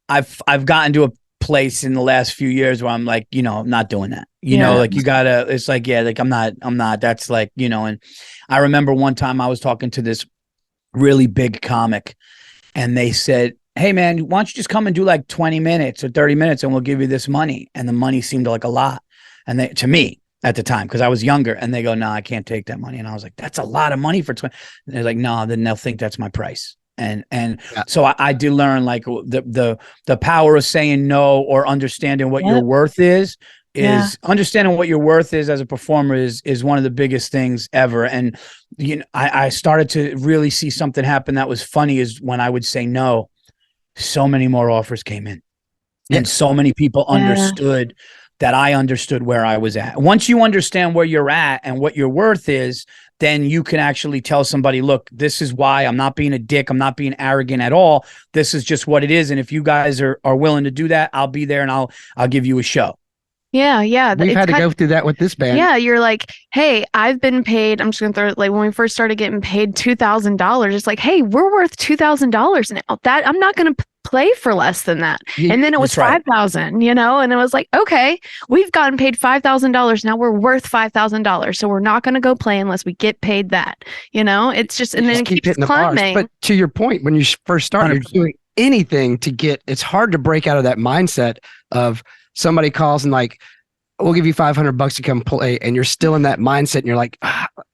I've gotten to a place in the last few years where I'm like, I'm not doing that. Like you gotta, it's like, yeah, like I'm not, that's like, and I remember one time I was talking to this really big comic and they said, hey man, why don't you just come and do like 20 minutes or 30 minutes and we'll give you this money. And the money seemed like a lot. And to me at the time, because I was younger, and they go, no, I can't take that money. And I was like, that's a lot of money for 20. And they're like, no, then they'll think that's my price. So I do learn like the power of saying no, or understanding what your worth is understanding what your worth is as a performer is one of the biggest things ever. And I started to really see something happen that was funny is when I would say no, so many more offers came in. And so many people understood that I understood where I was at. Once you understand where you're at and what your worth is, then you can actually tell somebody, look, this is why. I'm not being a dick. I'm not being arrogant at all. This is just what it is. And if you guys are willing to do that, I'll be there and I'll give you a show.
Yeah, yeah.
We've had to go through that with this band.
Yeah, you're like, hey, I've been paid. I'm just gonna throw it, like when we first started getting paid $2,000. It's like, hey, we're worth $2,000 now. That I'm not gonna play for less than that. And then it was
That's right.
5,000. You know, and it was like, okay, we've gotten paid $5,000. Now we're worth $5,000. So we're not gonna go play unless we get paid that. You know, it's just and then it
keep
keeps
hitting the bars.
climbing.
But to your point, when you first start, you're
100%.
doing anything to get. It's hard to break out of that mindset of somebody calls and like, we'll give you $500 to come play, and you're still in that mindset, and you're like,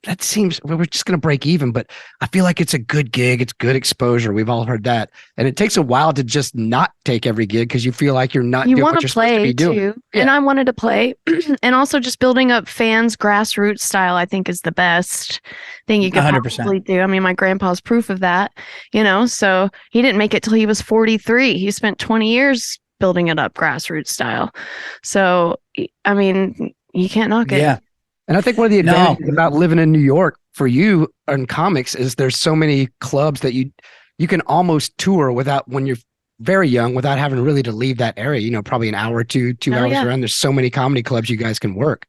that seems we're just gonna break even, but I feel like it's a good gig, it's good exposure. We've all heard that, and it takes a while to just not take every gig because you feel like you're not
You
doing
want
what
to
you're supposed to
play
be doing.
too, and I wanted to play, and also just building up fans grassroots style. I think is the best thing you could
100%.
probably do. I mean, my grandpa's proof of that. You know, so he didn't make it till he was 43. He spent 20 years building it up grassroots style. So I mean, you can't knock it.
Yeah.
And I think one of the advantages about living in New York for you in comics is there's so many clubs that you can almost tour without, when you're very young, without having really to leave that area, you know, probably an hour or two hours around. There's so many comedy clubs you guys can work.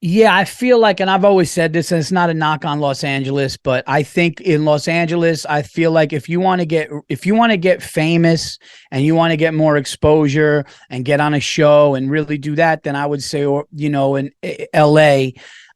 Yeah, I feel like, and I've always said this, and it's not a knock on Los Angeles, but I think in Los Angeles, I feel like if you want to get famous and you want to get more exposure and get on a show and really do that, then I would say, or you know, in LA.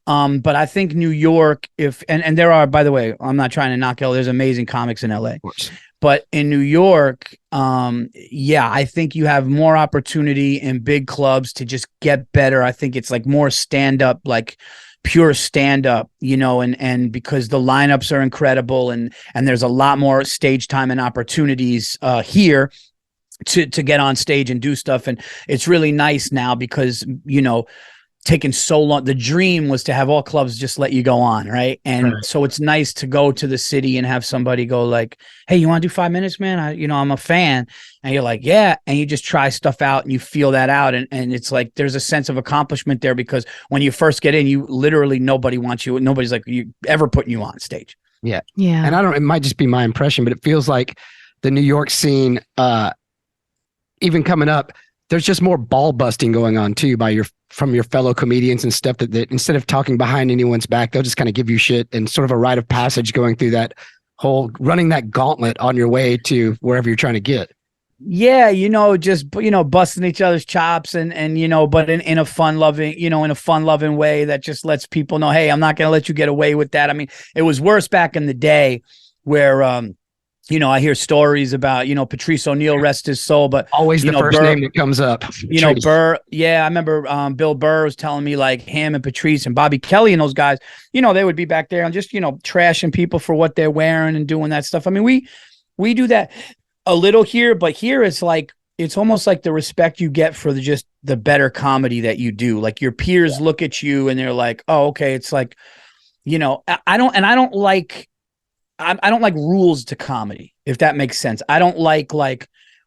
But I think New York, and there are, by the way, I'm not trying to knock LA. There's amazing comics in LA.
Of course.
But in New York, I think you have more opportunity in big clubs to just get better. I think it's like more stand-up, like pure stand-up, you know, and because the lineups are incredible and there's a lot more stage time and opportunities here to get on stage and do stuff. And it's really nice now because, you know, taken so long. The dream was to have all clubs just let you go on, right? And so it's nice to go to the city and have somebody go like, hey, you want to do 5 minutes, man? I'm a fan. And you're like, yeah. And you just try stuff out and you feel that out. And it's like, there's a sense of accomplishment there because when you first get in, you literally, nobody wants you. Nobody's like you ever putting you on stage.
Yeah.
Yeah.
And it might just be my impression, but it feels like the New York scene, even coming up, there's just more ball busting going on too from your fellow comedians and stuff that instead of talking behind anyone's back, they'll just kind of give you shit and sort of a rite of passage going through that whole running that gauntlet on your way to wherever you're trying to get.
Yeah, you know, just, you know, busting each other's chops and you know, but in a fun loving way that just lets people know, hey, I'm not going to let you get away with that. I mean, it was worse back in the day where you know, I hear stories about, you know, Patrice O'Neill, rest his soul, but
always the first
Burr,
name that comes up.
You know, Burr. Yeah, I remember Bill Burr was telling me like him and Patrice and Bobby Kelly and those guys, you know, they would be back there and just, you know, trashing people for what they're wearing and doing that stuff. I mean, we do that a little here, but here it's like, it's almost like the respect you get for just the better comedy that you do. Like your peers look at you and they're like, oh, okay. It's like, you know, I don't like rules to comedy, if that makes sense. I don't like,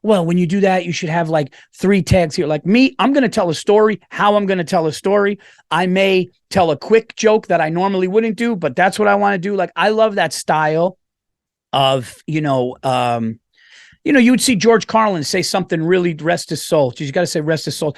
well, when you do that, you should have like 3 tags here. Like me, I'm going to tell a story, how I'm going to tell a story. I may tell a quick joke that I normally wouldn't do, but that's what I want to do. Like, I love that style of, you would see George Carlin say something really rest his soul. You got to say rest his soul.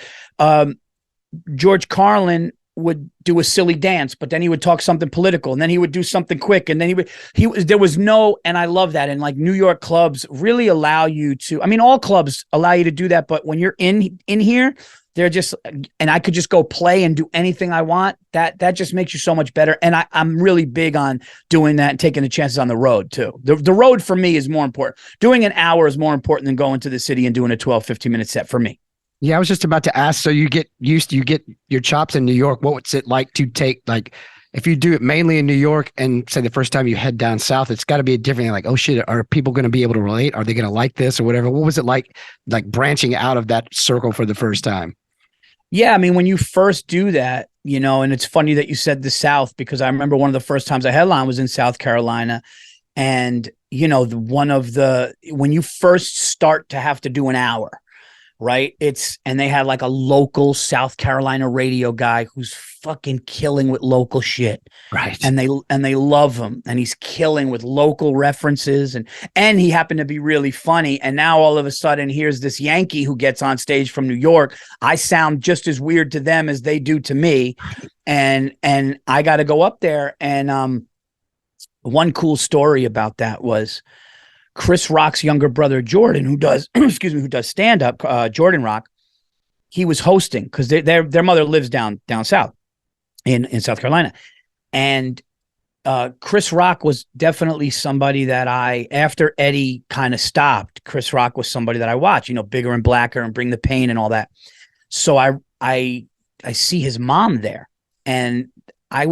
George Carlin would do a silly dance, but then he would talk something political, and then he would do something quick, and then and I love that. And like New York clubs really allow you to, I mean, all clubs allow you to do that, but when you're in here, they're just, and I could just go play and do anything I want. That just makes you so much better. And I'm really big on doing that and taking the chances on the road too. The road for me is more important. Doing an hour is more important than going to the city and doing a 12-15 minute set for me.
Yeah, I was just about to ask. So you get your chops in New York. What was it like to take, like, if you do it mainly in New York and say the first time you head down south, it's got to be different. Like, oh shit, are people going to be able to relate? Are they going to like this or whatever? What was it like branching out of that circle for the first time?
Yeah, I mean, when you first do that, you know, and it's funny that you said the South, because I remember one of the first times I headlined was in South Carolina. And, you know, when you first start to have to do an hour, right? And they had like a local South Carolina radio guy who's fucking killing with local shit.
Right.
And they love him, and he's killing with local references, and he happened to be really funny. And now all of a sudden here's this Yankee who gets on stage from New York. I sound just as weird to them as they do to me. And I got to go up there. And one cool story about that was Chris Rock's younger brother, Jordan, who does, who does stand up, Jordan Rock. He was hosting because their mother lives down south in South Carolina. And Chris Rock was definitely somebody that after Eddie kind of stopped, Chris Rock was somebody that I watched, Bigger and Blacker and Bring the Pain and all that. So I see his mom there, and I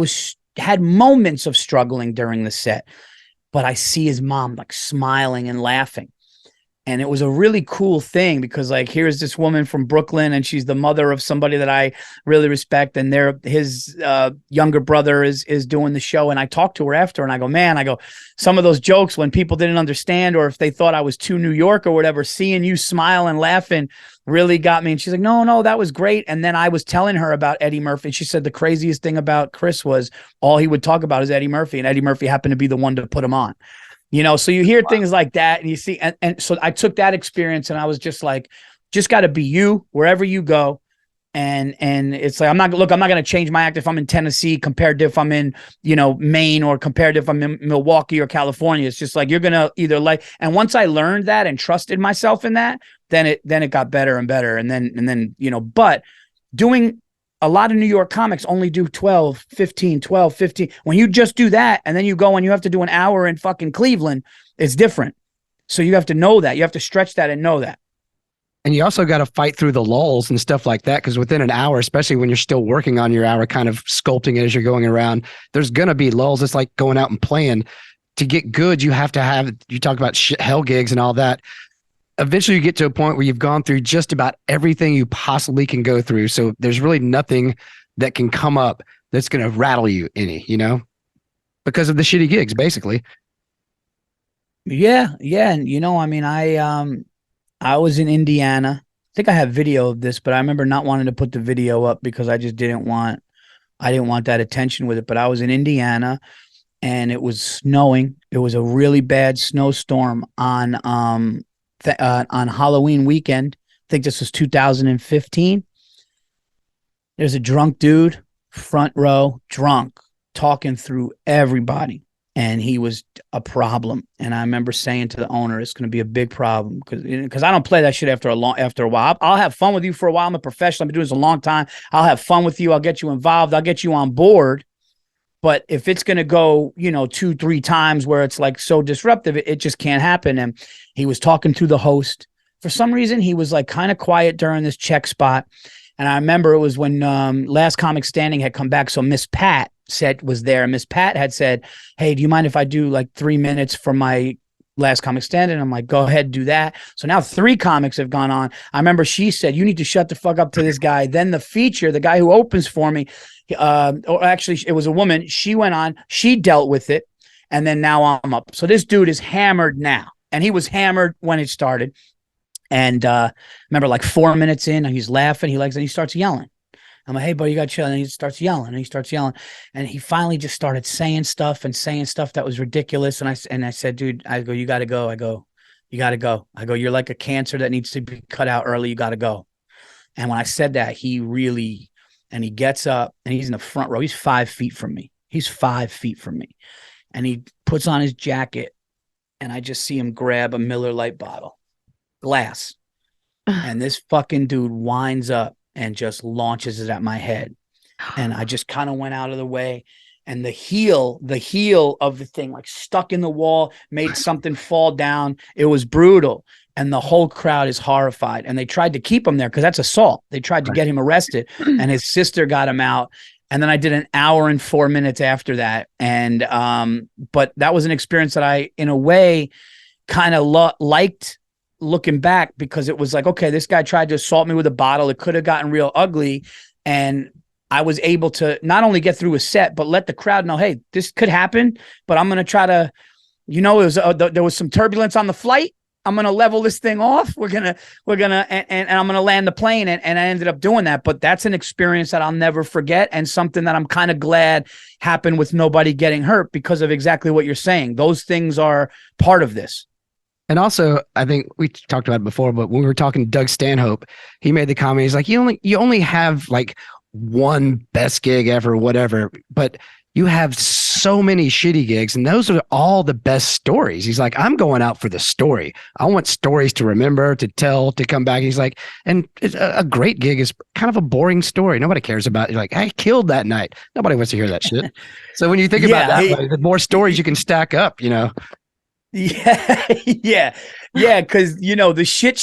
had moments of struggling during the set, but I see his mom like smiling and laughing. And it was a really cool thing because like, here's this woman from Brooklyn, and she's the mother of somebody that I really respect. And his younger brother is doing the show. And I talked to her after, and I go, some of those jokes when people didn't understand, or if they thought I was too New York or whatever, seeing you smile and laughing really got me. And she's like, no, that was great. And then I was telling her about Eddie Murphy. And she said the craziest thing about Chris was all he would talk about is Eddie Murphy. And Eddie Murphy happened to be the one to put him on. So you hear things like that, and you see, and so I took that experience, and I was just like, just got to be you wherever you go. And it's like, I'm not going to change my act if I'm in Tennessee compared to if I'm in, Maine, or compared to if I'm in Milwaukee or California. It's just like, you're going to either like, and once I learned that and trusted myself in that, then it got better and better. And then, but doing a lot of New York comics only do 12, 15. When you just do that, and then you go and you have to do an hour in fucking Cleveland, it's different. So you have to know that. You have to stretch that and know that.
And you also got to fight through the lulls and stuff like that, because within an hour, especially when you're still working on your hour, kind of sculpting it as you're going around, there's going to be lulls. It's like going out and playing. To get good, you have to have, you talk about hell gigs and all that. Eventually you get to a point where you've gone through just about everything you possibly can go through. So there's really nothing that can come up that's going to rattle you any, because of the shitty gigs, basically.
Yeah. And I was in Indiana. I think I have video of this, but I remember not wanting to put the video up because I just didn't want that attention with it. But I was in Indiana, and it was snowing. It was a really bad snowstorm on Halloween weekend. I think this was 2015. There's a drunk dude, front row, drunk, talking through everybody. And he was a problem. And I remember saying to the owner, it's going to be a big problem because I don't play that shit after a while. I'll have fun with you for a while. I'm a professional. I've been doing this a long time. I'll have fun with you. I'll get you involved. I'll get you on board. But if it's going to go, 2-3 times where it's like so disruptive, it just can't happen. And he was talking to the host. For some reason, he was like kind of quiet during this check spot. And I remember it was when Last Comic Standing had come back. So Miss Pat was there. Miss Pat had said, hey, do you mind if I do like 3 minutes for my Last Comic Standing? I'm like, go ahead, do that. So now 3 comics have gone on. I remember she said, you need to shut the fuck up to this guy. Then the feature, the guy who opens for me, or actually it was a woman. She went on, she dealt with it. And then now I'm up. So this dude is hammered now. And he was hammered when it started. And remember like 4 minutes in, he's laughing. He likes, and he starts yelling. I'm like, hey, buddy, you got to chill. And he starts yelling, and he finally just started saying stuff that was ridiculous. And I said, dude, I go, you got to go. You got to go. I go, you're like a cancer that needs to be cut out early. You got to go. And when I said that, he gets up, and he's in the front row. He's 5 feet from me. And he puts on his jacket, and I just see him grab a Miller Lite bottle, glass. And this fucking dude winds up and just launches it at my head. And I just kind of went out of the way. And the heel of the thing like stuck in the wall, made something fall down. It was brutal. And the whole crowd is horrified. And they tried to keep him there because that's assault. They tried to get him arrested. And his sister got him out. And then I did an hour and 4 minutes after that. And but that was an experience that I, in a way, kind of liked looking back, because it was like, okay, this guy tried to assault me with a bottle. It could have gotten real ugly. And I was able to not only get through a set, but let the crowd know, hey, this could happen, but I'm going to try to, there was some turbulence on the flight. I'm gonna level this thing off. We're gonna and I'm gonna land the plane. And I ended up doing that. But that's an experience that I'll never forget, and something that I'm kind of glad happened with nobody getting hurt because of exactly what you're saying. Those things are part of this.
And also, I think we talked about it before, but when we were talking to Doug Stanhope, he made the comment. He's like, you only have like one best gig ever, whatever, but you have so many shitty gigs, and those are all the best stories. He's like, I'm going out for the story. I want stories to remember, to tell, to come back. He's like, and a great gig is kind of a boring story. Nobody cares about it. You're like, I killed that night. Nobody wants to hear that shit. So when you think about that, the more stories you can stack up,
Yeah. Cause the shit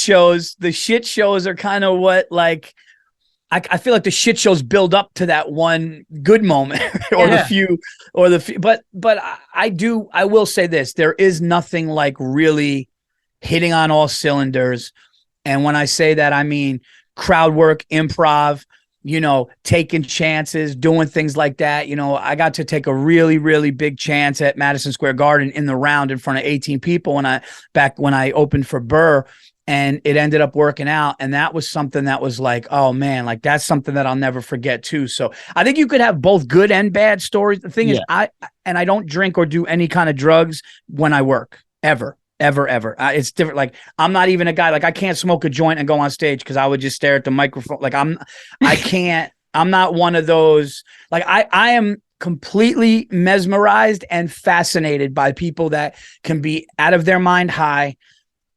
shows are kind of what, like, I feel like the shit shows build up to that one good moment but I will say this, there is nothing like really hitting on all cylinders. And when I say that, I mean crowd work, improv, taking chances, doing things like that. I got to take a really, really big chance at Madison Square Garden in the round in front of 18 people when I opened for Burr. And it ended up working out. And that was something that was like, oh man, like that's something that I'll never forget too. So I think you could have both good and bad stories. The thing is, I don't drink or do any kind of drugs when I work, ever. It's different. Like, I'm not even a guy, like I can't smoke a joint and go on stage because I would just stare at the microphone. Like I'm not one of those. Like I am completely mesmerized and fascinated by people that can be out of their mind high,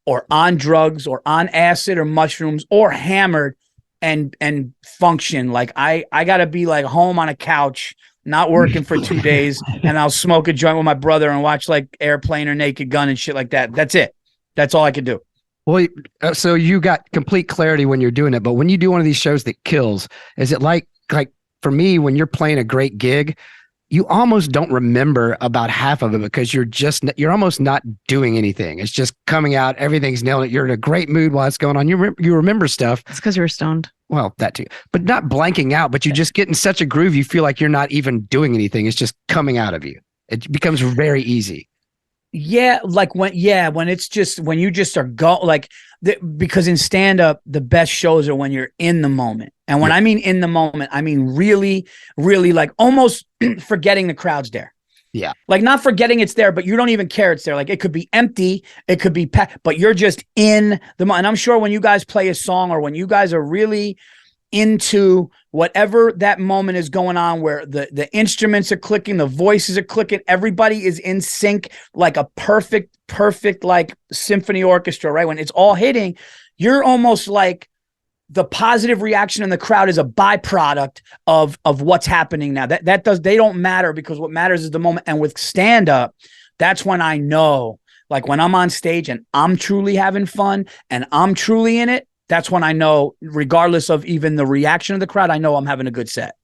or on drugs, or on acid or mushrooms, or hammered and function. Like I gotta be like home on a couch, not working for 2 days, and I'll smoke a joint with my brother and watch like Airplane or Naked Gun and shit like that. That's it. That's all I could do.
Well, so you got complete clarity when you're doing it, but when you do one of these shows that kills, is it like for me, when you're playing a great gig, you almost don't remember about half of it because you're almost not doing anything. It's just coming out. Everything's nailed. You're in a great mood while it's going on. You remember stuff.
It's because you were stoned.
Well, that too, but not blanking out, but you just get in such a groove. You feel like you're not even doing anything. It's just coming out of you. It becomes very easy.
Yeah. Like when it's just, when you just are because in stand up, the best shows are when you're in the moment. And when I mean in the moment, I mean really, really like almost forgetting the crowd's there.
Yeah.
Like not forgetting it's there, but you don't even care it's there. Like it could be empty, it could be packed, but you're just in the moment. And I'm sure when you guys play a song, or when you guys are really into whatever that moment is going on, where the instruments are clicking, the voices are clicking, everybody is in sync, like a perfect like symphony orchestra, right? When it's all hitting, you're almost like the positive reaction in the crowd is a byproduct of what's happening now. They don't matter, because what matters is the moment. And with stand up, that's when I know, like when I'm on stage and I'm truly having fun and I'm truly in it, that's when I know, regardless of even the reaction of the crowd, I know I'm having a good set.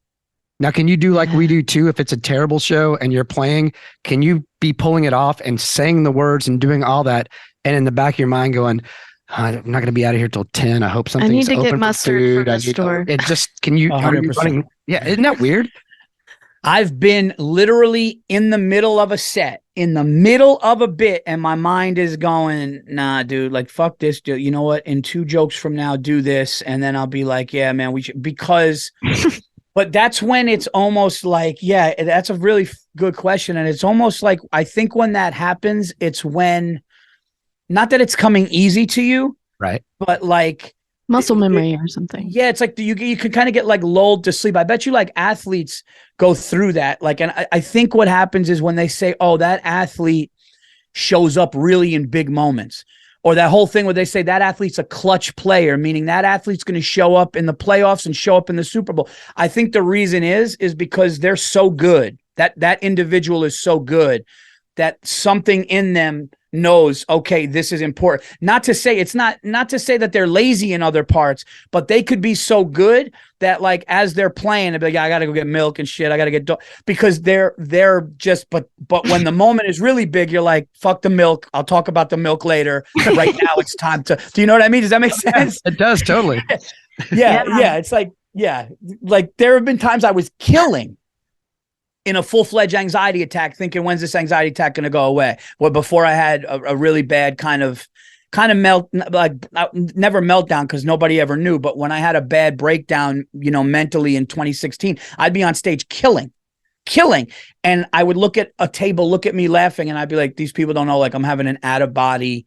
Now, can you do like we do too? If it's a terrible show and you're playing, can you be pulling it off and saying the words and doing all that, and in the back of your mind going, I'm not going to be out of here till 10. I hope something's open.
I need to get mustard from the store.
It just, can you,
100%.
Yeah. Isn't that weird?
I've been literally in the middle of a set, in the middle of a bit, and my mind is going, nah, dude, like, fuck this. Dude. You know what? In 2 jokes from now, do this. And then I'll be like, yeah, man, we should, because, but that's when it's almost like, yeah, that's a really good question. And it's almost like, I think when that happens, it's when, not that it's coming easy to you,
right?
But like,
muscle memory or something.
Yeah, it's like you can kind of get like lulled to sleep. I bet you like athletes go through that. Like, and I think what happens is when they say, oh, that athlete shows up really in big moments, or that whole thing where they say that athlete's a clutch player, meaning that athlete's going to show up in the playoffs and show up in the Super Bowl. I think the reason is because they're so good, that individual is so good that something in them knows, okay, this is important. Not to say not to say that they're lazy in other parts, but they could be so good that like as they're playing, they'll be like, yeah, I gotta go get milk and shit. I gotta get because they're just but when the moment is really big, you're like, fuck the milk. I'll talk about the milk later. Right now it's time to. Do you know what I mean? Does that make sense?
It does, totally.
Yeah. It's like, yeah, like there have been times I was killing in a full-fledged anxiety attack, thinking, when's this anxiety attack going to go away? Well, before I had a really bad kind of kind of never meltdown because nobody ever knew. But when I had a bad breakdown, mentally in 2016, I'd be on stage killing. And I would look at a table, look at me laughing. And I'd be like, these people don't know, like I'm having an out of body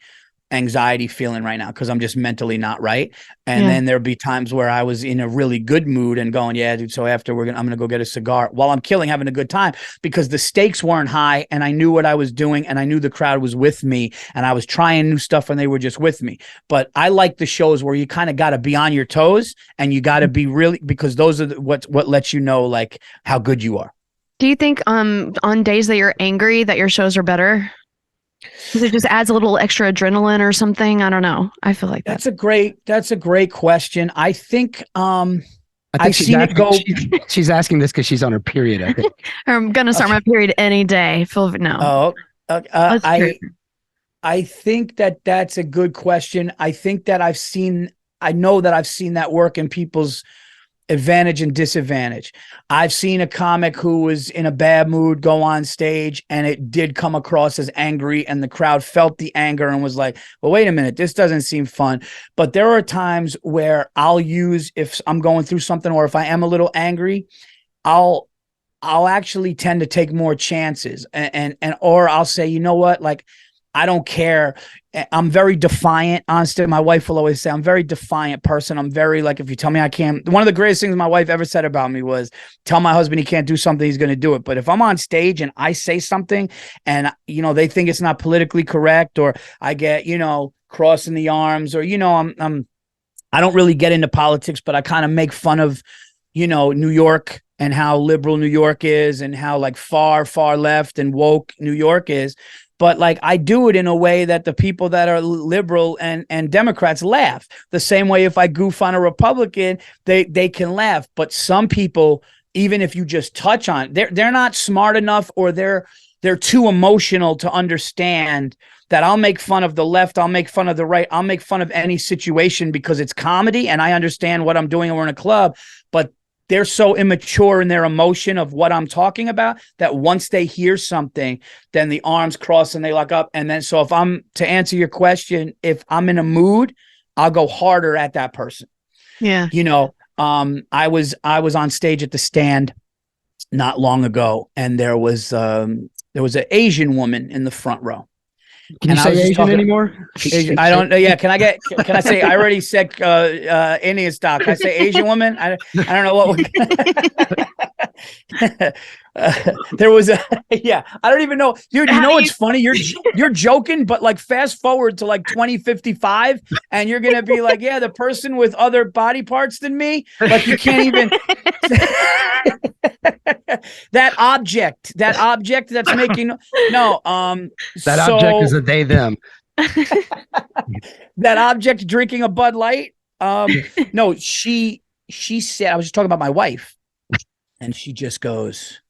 anxiety feeling right now because I'm just mentally not right. And then there'd be times where I was in a really good mood and going, yeah, dude, so after I'm gonna go get a cigar while I'm killing, having a good time, because the stakes weren't high and I knew what I was doing and I knew the crowd was with me and I was trying new stuff and they were just with me. But I like the shows where you kind of got to be on your toes and you got to be really, because those are what lets you know like how good you are.
Do you think on days that you're angry that your shows are better? Because it just adds a little extra adrenaline or something. I don't know. I feel like
that's a great question. I think
I think
I've seen it go.
She's asking this because she's on her period, I think.
I'm gonna start my period any day. No.
I think that's a good question. I think that I know that I've seen that work in people's advantage and disadvantage. I've seen a comic who was in a bad mood go on stage and it did come across as angry and the crowd felt the anger and was like, well, wait a minute, this doesn't seem fun. But there are times where I'll use, if I'm going through something or if I am a little angry, I'll actually tend to take more chances and or I'll say, you know what, like, I don't care. I'm very defiant. Honestly, my wife will always say I'm a very defiant person. I'm very like, if you tell me I can't, one of the greatest things my wife ever said about me was tell my husband he can't do something, he's going to do it. But if I'm on stage and I say something and, they think it's not politically correct or I get, crossing the arms or, I don't really get into politics, but I kind of make fun of, New York and how liberal New York is and how like far left and woke New York is. But like I do it in a way that the people that are liberal and Democrats laugh. The same way if I goof on a Republican, they can laugh. But some people, even if you just touch on, they're not smart enough or they're too emotional to understand that I'll make fun of the left, I'll make fun of the right, I'll make fun of any situation because it's comedy and I understand what I'm doing and we're in a club. But they're so immature in their emotion of what I'm talking about that once they hear something, then the arms cross and they lock up. And then, so if to answer your question, if I'm in a mood, I'll go harder at that person.
Yeah.
I was on stage at the Stand not long ago and there was an Asian woman in the front row.
Can you say Asian anymore?
I don't know. Yeah. Can I say, I already said Indian stock. Can I say Asian woman? I don't know what. There was I don't even know. Dude, what's funny? You're joking, but like fast forward to like 2055 and you're going to be like, yeah, the person with other body parts than me. Like you can't even. that object that's making
object is a they them.
That object drinking a Bud Light. No, she said, I was just talking about my wife and she just goes,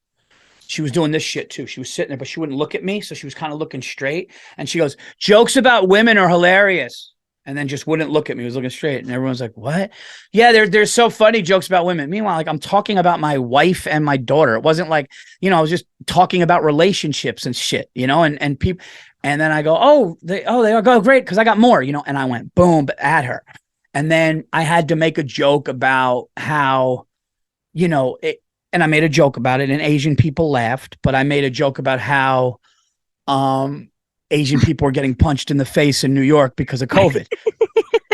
she was doing this shit too. She was sitting there, but she wouldn't look at me. So she was kind of looking straight and she goes, jokes about women are hilarious. And then just wouldn't look at me. He was looking straight. And everyone's like, what? Yeah, they're so funny, jokes about women. Meanwhile, like I'm talking about my wife and my daughter. It wasn't like, I was just talking about relationships and shit, and people. And then I go, they are go great. Cause I got more, and I went boom at her. And then I had to make a joke about how, and I made a joke about it and Asian people laughed, but I made a joke about how, Asian people were getting punched in the face in New York because of COVID.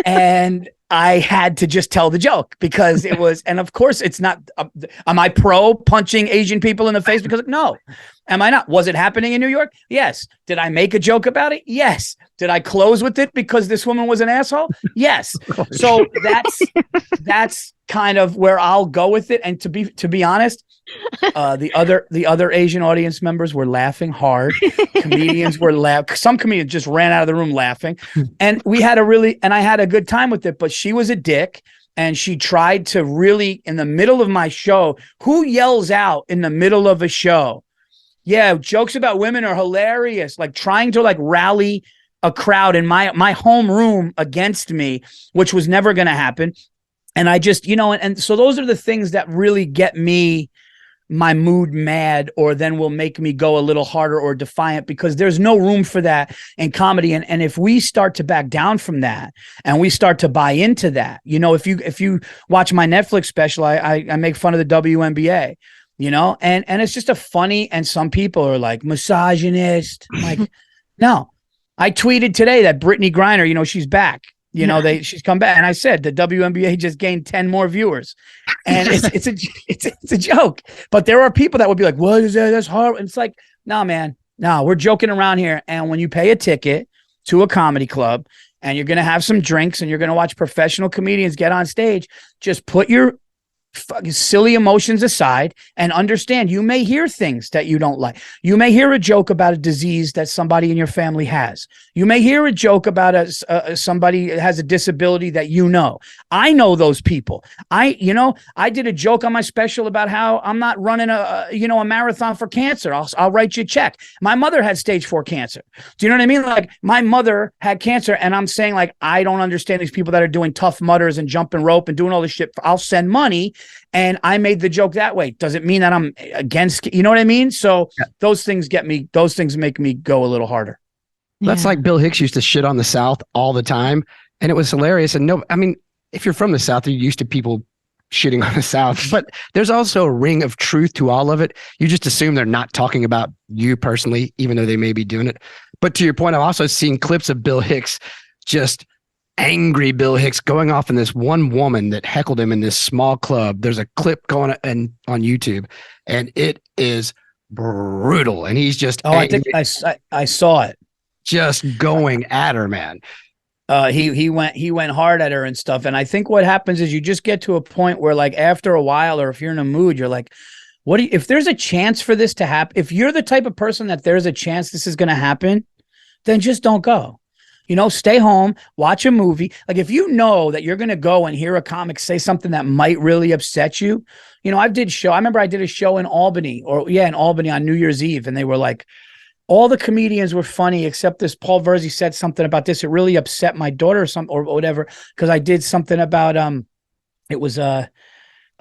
And I had to just tell the joke because it was, and of course it's not, am I pro punching Asian people in the face? Because no, am I not? Was it happening in New York? Yes. Did I make a joke about it? Yes. Did I close with it because this woman was an asshole? Yes. So that's kind of where I'll go with it. And to be honest, the other Asian audience members were laughing hard. Comedians were laughing. Some comedians just ran out of the room laughing. And I had a good time with it, but she was a dick. And she tried to really, in the middle of my show, who yells out in the middle of a show? Yeah, jokes about women are hilarious. Like trying to like rally a crowd in my home room against me, which was never going to happen. And I just, and so those are the things that really get me my mood mad, or then will make me go a little harder or defiant, because there's no room for that in comedy. And if we start to back down from that and we start to buy into that, if you watch my Netflix special, I make fun of the WNBA, and it's just a funny, and some people are like misogynist. I'm like, no, I tweeted today that Brittany Griner, she's back. She's come back, and I said the WNBA just gained 10 more viewers, and it's a joke. But there are people that would be like, "What is that? That's hard." And it's like, no, man, no, we're joking around here. And when you pay a ticket to a comedy club, and you're gonna have some drinks, and you're gonna watch professional comedians get on stage, just put your fucking silly emotions aside and understand you may hear things that you don't like. You may hear a joke about a disease that somebody in your family has. You may hear a joke about somebody has a disability that I know those people. I did a joke on my special about how I'm not running a marathon for cancer. I'll write you a check. My mother had stage 4 cancer. Do you know what I mean? Like, my mother had cancer, and I'm saying, like, I don't understand these people that are doing Tough Mudders and jumping rope and doing all this shit. I'll send money. And I made the joke that way. Does it mean that I'm against, you know what I mean? So those things make me go a little harder.
That's like Bill Hicks used to shit on the South all the time. And it was hilarious. And if you're from the South, you're used to people shitting on the South, but there's also a ring of truth to all of it. You just assume they're not talking about you personally, even though they may be doing it. But to your point, I've also seen clips of Bill Hicks, just angry Bill Hicks, going off on this one woman that heckled him in this small club. There's a clip going on YouTube, and it is brutal. And he's just
I think I saw it,
just going at her, man.
He went hard at her and stuff. And I think what happens is you just get to a point where, like, after a while, or if you're in a mood, you're like, if there's a chance for this to happen, if you're the type of person that there's a chance this is going to happen, then just don't go. Stay home, watch a movie. Like, if you know that you're going to go and hear a comic say something that might really upset you, I remember I did a show in Albany on New Year's Eve, and they were like, all the comedians were funny except this Paul Virzi said something about this. It really upset my daughter or whatever, because I did something about it was a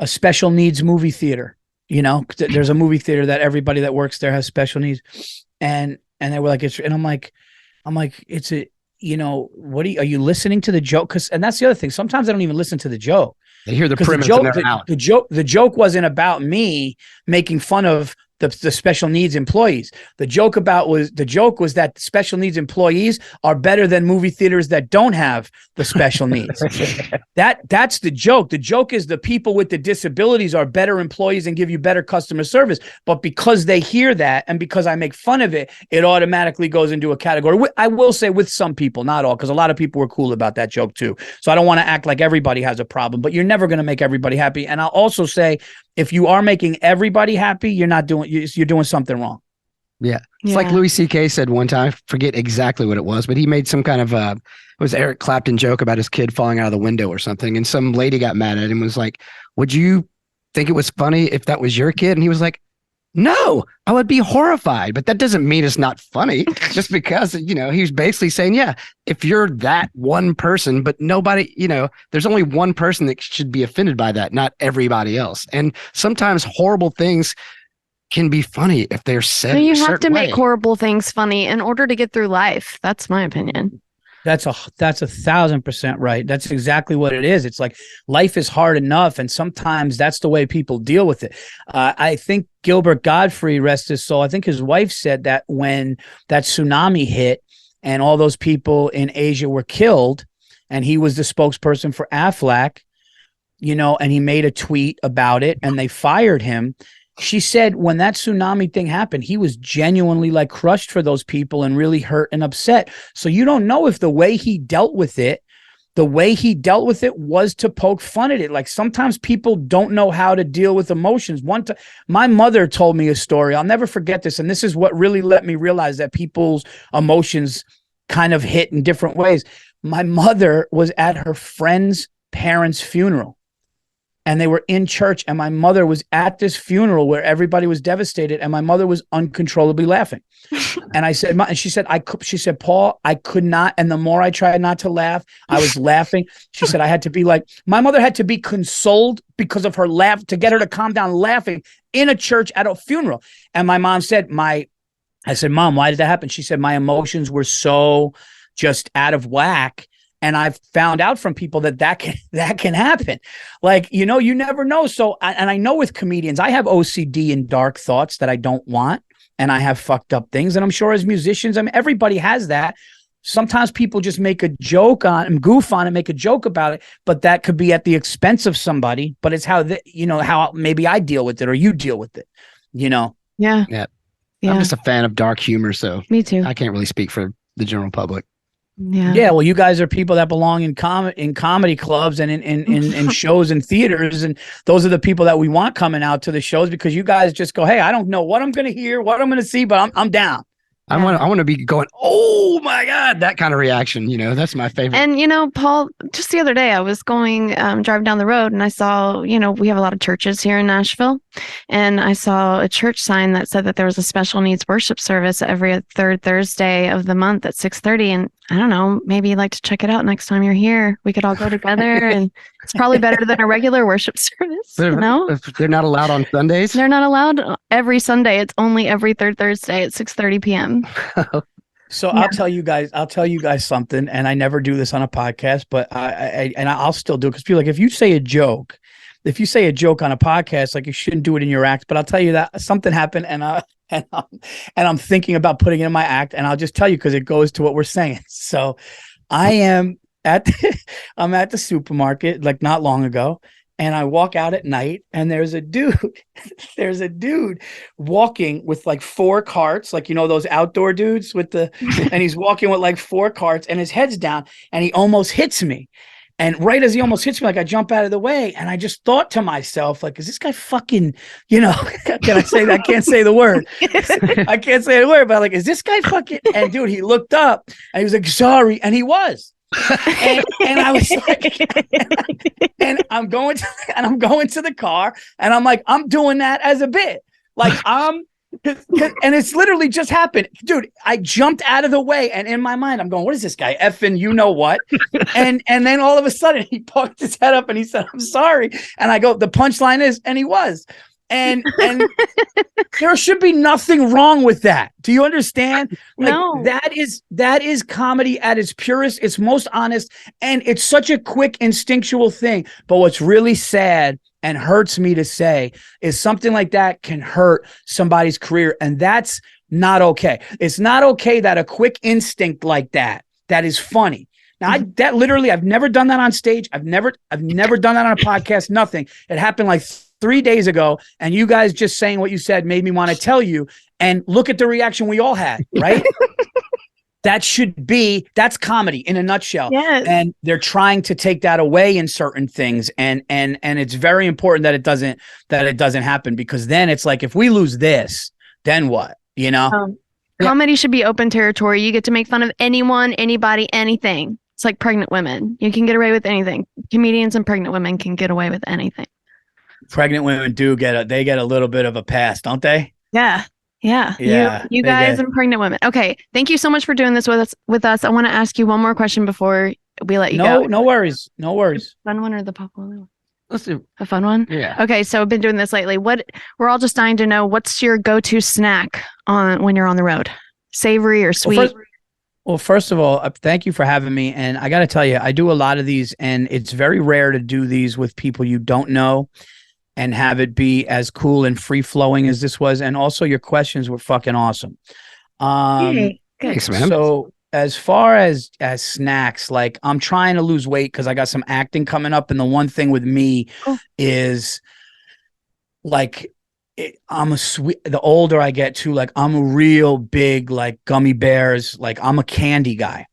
special needs movie theater. There's a movie theater that everybody that works there has special needs, and they were like, I'm like, it's a. Are you listening to the joke? And that's the other thing. Sometimes I don't even listen to the joke.
They hear the premise and they're out.
The joke wasn't about me making fun of the special needs employees. The joke was that special needs employees are better than movie theaters that don't have the special needs. That's the joke. The joke is the people with the disabilities are better employees and give you better customer service. But because they hear that, and because I make fun of it, it automatically goes into a category. I will say with some people, not all, because a lot of people were cool about that joke too. So I don't want to act like everybody has a problem, but you're never going to make everybody happy. And I'll also say, if you are making everybody happy, you're doing something wrong.
Yeah. It's like Louis C.K. said one time, I forget exactly what it was, but he made some kind of it was Eric Clapton joke about his kid falling out of the window or something. And some lady got mad at him and was like, would you think it was funny if that was your kid? And he was like, no, I would be horrified, but that doesn't mean it's not funny. Just because, he's basically saying, yeah, if you're that one person, but nobody, there's only one person that should be offended by that, not everybody else. And sometimes horrible things can be funny if they're said.
You have to make horrible things funny in order to get through life. That's my opinion.
That's 1,000% right. That's exactly what it is. It's like life is hard enough, and sometimes that's the way people deal with it. I think Gilbert Gottfried, rest his soul, I think his wife said that when that tsunami hit and all those people in Asia were killed, and he was the spokesperson for Aflac, and he made a tweet about it, and they fired him. She said when that tsunami thing happened, he was genuinely like crushed for those people and really hurt and upset. So you don't know if the way he dealt with it was to poke fun at it. Like, sometimes people don't know how to deal with emotions. My mother told me a story. I'll never forget this. And this is what really let me realize that people's emotions kind of hit in different ways. My mother was at her friend's parents' funeral. and they were in church, and my mother was at this funeral where everybody was devastated, and my mother was uncontrollably laughing. And I said, and she said, Paul, I could not. And the more I tried not to laugh, I was laughing. She said, I had to be like, my mother had to be consoled because of her laugh to get her to calm down laughing in a church at a funeral. And my mom said, I said, Mom, why did that happen? She said, my emotions were so just out of whack. And I've found out from people that can happen. Like, you know, you never know. So, and I know with comedians, I have OCD and dark thoughts that I don't want. And I have fucked up things. And I'm sure as musicians, I mean, everybody has that. Sometimes people just make a joke on and goof on and make a joke about it, but that could be at the expense of somebody. But it's how how maybe I deal with it or you deal with it, you know?
Yeah.
I'm just a fan of dark humor, so
me too.
I can't really speak for the general public.
Yeah. Well, you guys are people that belong in comedy clubs and in shows and theaters. And those are the people that we want coming out to the shows, because you guys just go, hey, I don't know what I'm going to hear, what I'm going to see, but I'm down.
I want to be going, oh my God, that kind of reaction. You know, that's my favorite.
And, you know, Paul, just the other day, I was going, driving down the road, and I saw, you know, we have a lot of churches here in Nashville. And I saw a church sign that said that there was a special needs worship service every third Thursday of the month at 6:30. And I don't know, maybe you'd like to check it out next time you're here. We could all go together, and it's probably better than a regular worship service. You know?
They're not allowed on Sundays?
They're not allowed every Sunday. It's only every third Thursday at 6:30 p.m.
So yeah. I'll tell you guys something, and I never do this on a podcast, but I'll still do it, because people like, if you say a joke on a podcast, like, you shouldn't do it in your act. But I'll tell you that something happened, and I'm thinking about putting it in my act, and I'll just tell you because it goes to what we're saying. So I'm at the supermarket like not long ago, and I walk out at night, and there's a dude walking with like 4 carts, like, you know, those outdoor dudes with and he's walking with like 4 carts, and his head's down, and he almost hits me. And right as he almost hits me, like, I jump out of the way, and I just thought to myself, like, is this guy fucking, you know, can I say that? I can't say the word. I can't say the word, but like, is this guy fucking? And dude, he looked up, and he was like, sorry. And he was. And I was like, and I'm going to the car, and I'm like, I'm doing that as a bit. Like, and it's literally just happened, dude. I jumped out of the way, and in my mind, I'm going, what is this guy effing, you know what? And then all of a sudden he poked his head up and he said, I'm sorry. And I go, the punchline is, and he was. And there should be nothing wrong with that. Do you understand? Like,
No.
that is comedy at its purest, its most honest, and it's such a quick instinctual thing. But what's really sad and hurts me to say is something like that can hurt somebody's career, and that's not okay. It's not okay that a quick instinct like that is funny. Now, I've never done that on stage. I've never done that on a podcast. Nothing. It happened like 3 days ago, and you guys just saying what you said made me want to tell you. And look at the reaction we all had, right? That's comedy in a nutshell.
Yes.
And they're trying to take that away in certain things. And it's very important that it doesn't happen, because then it's like, if we lose this, then what? You know?
Comedy should be open territory. You get to make fun of anyone, anybody, anything. It's like pregnant women. You can get away with anything. Comedians and pregnant women can get away with anything.
Pregnant women get a little bit of a pass, don't they?
Yeah. You guys and pregnant women. Okay. Thank you so much for doing this with us. I want to ask you one more question before we let you go.
No worries.
Fun one or the popular one?
Let's do
A fun one?
Yeah.
Okay. So I've been doing this lately. We're all just dying to know, what's your go-to snack when you're on the road? Savory or sweet?
Well, first of all, thank you for having me. And I got to tell you, I do a lot of these, and it's very rare to do these with people you don't know and have it be as cool and free flowing as this was. And also, your questions were fucking awesome.
Thanks, man.
So as far as snacks, like, I'm trying to lose weight because I got some acting coming up. And the one thing with me is, like, the older I get too, like, I'm a real big, like, gummy bears. Like, I'm a candy guy,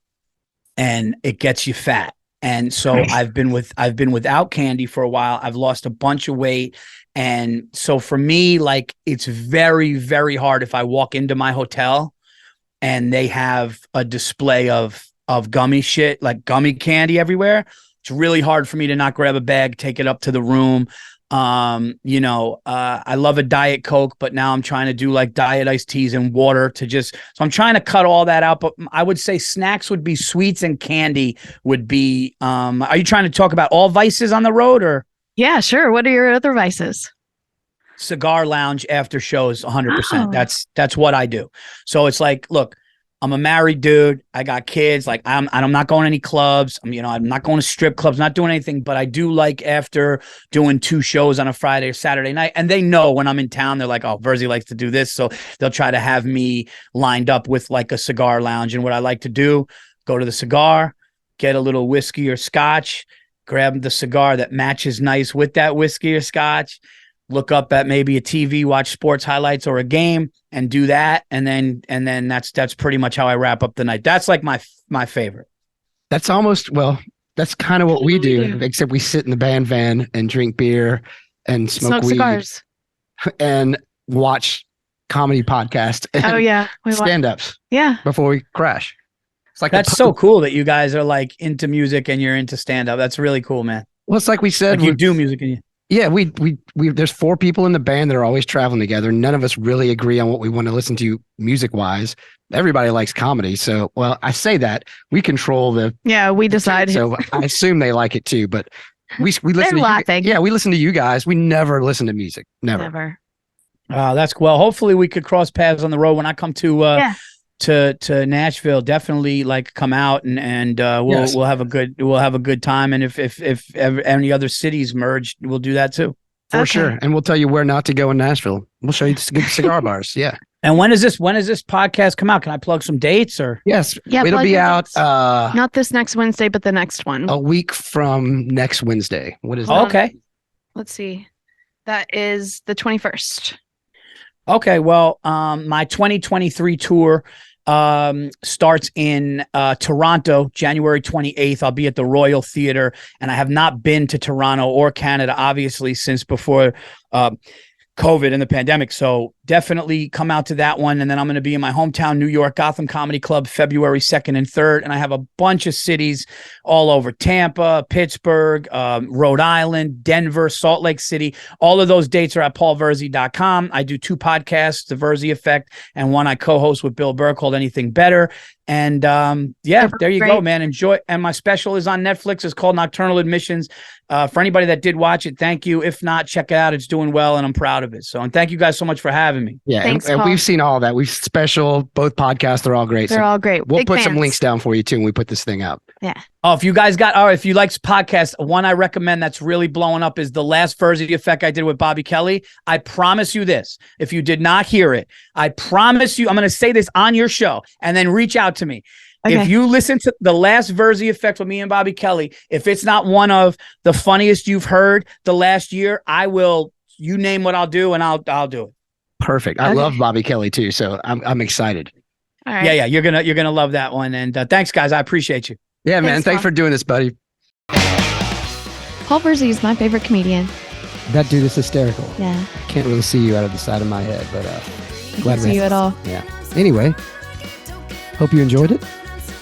and it gets you fat. And so I've been without candy for a while. I've lost a bunch of weight. And so for me, like, it's very, very hard if I walk into my hotel and they have a display of gummy shit, like gummy candy everywhere. It's really hard for me to not grab a bag, take it up to the room. I love a Diet Coke, but now I'm trying to do like diet iced teas and water so I'm trying to cut all that out. But I would say snacks would be sweets and candy would be, are you trying to talk about all vices on the road or?
Yeah, sure. What are your other vices?
Cigar lounge after shows 100%.
Oh.
That's what I do. So it's like, look, I'm a married dude. I got kids. Like I'm not going to any clubs. I'm not going to strip clubs, not doing anything, but I do like after doing 2 shows on a Friday or Saturday night. And they know when I'm in town, they're like, oh, Virzi likes to do this. So they'll try to have me lined up with like a cigar lounge. And what I like to do, go to the cigar, get a little whiskey or scotch, grab the cigar that matches nice with that whiskey or scotch, look up at maybe a TV, watch sports highlights or a game and do that. And then that's pretty much how I wrap up the night. That's like my favorite.
That's that's kind of what we do, except we sit in the band van and drink beer and smoke weed
cigars
and watch comedy podcasts. And
Oh yeah.
stand-ups.
Yeah.
Before we crash. It's like
That's so cool that you guys are like into music and you're into stand-up. That's really cool, man.
Well, it's like we said,
Like you do music and you.
Yeah, we there's 4 people in the band that are always traveling together. None of us really agree on what we want to listen to music wise. Everybody likes comedy. So, well, I say that we control
we decide.
So I assume they like it too, but we listen
They're
to
laughing.
we listen to you guys. We never listen to music. Never.
That's well, hopefully we could cross paths on the road when I come to Nashville. Definitely like come out and we'll have a good time. And if ever any other cities merge, we'll do that too.
For sure. And we'll tell you where not to go in Nashville. We'll show you good cigar bars. Yeah.
And when does this podcast come out? Can I plug some dates or?
Yes.
Yeah,
it'll be out
not this next Wednesday, but the next one.
a week from next Wednesday. What is that?
Oh, okay.
Let's see. That is the 21st.
Okay. Well, my 2023 tour starts in Toronto, January 28th. I'll be at the Royal Theatre, and I have not been to Toronto or Canada, obviously, since before COVID and the pandemic. So definitely come out to that one. And then I'm going to be in my hometown, New York, Gotham Comedy Club, February 2nd and 3rd. And I have a bunch of cities all over: Tampa, Pittsburgh, Rhode Island, Denver, Salt Lake City. All of those dates are at paulvirzi.com. I do 2 podcasts, The Virzi Effect, and one I co-host with Bill Burr called Anything Better. And there you go, man. Enjoy. And my special is on Netflix. It's called Nocturnal Admissions. For anybody that did watch it, thank you. If not, check it out. It's doing well, and I'm proud of it. So, and thank you guys so much for having me.
Yeah,
Thanks,
and
Paul.
we've seen all that. We've special, both podcasts. They're all great.
They're all great.
We'll
Big
put some
fans.
links down for you too when we put this thing up.
Yeah.
Oh, if you like podcasts, one I recommend that's really blowing up is the last Virzi Effect I did with Bobby Kelly. I promise you this. If you did not hear it, I promise you, I'm going to say this on your show and then reach out to me.
Okay.
If you listen to the last Virzi Effect with me and Bobby Kelly, if it's not one of the funniest you've heard the last year, you name what I'll do and I'll do it.
Perfect. I love Bobby Kelly too, so I'm excited.
All right.
Yeah, you're gonna love that one. And thanks, guys. I appreciate you.
Yeah, man. Thanks
Paul.
for doing this, buddy.
Paul Virzi is my favorite comedian.
That dude is hysterical.
Yeah.
Can't really see you out of the side of my head, but glad
See you at all.
Yeah. Anyway, hope you enjoyed it.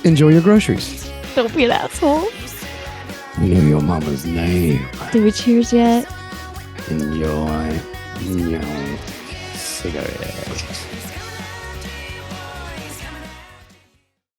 Enjoy your groceries.
Don't be an asshole.
You know your mama's name.
Did we cheers yet?
Enjoy your cigarettes.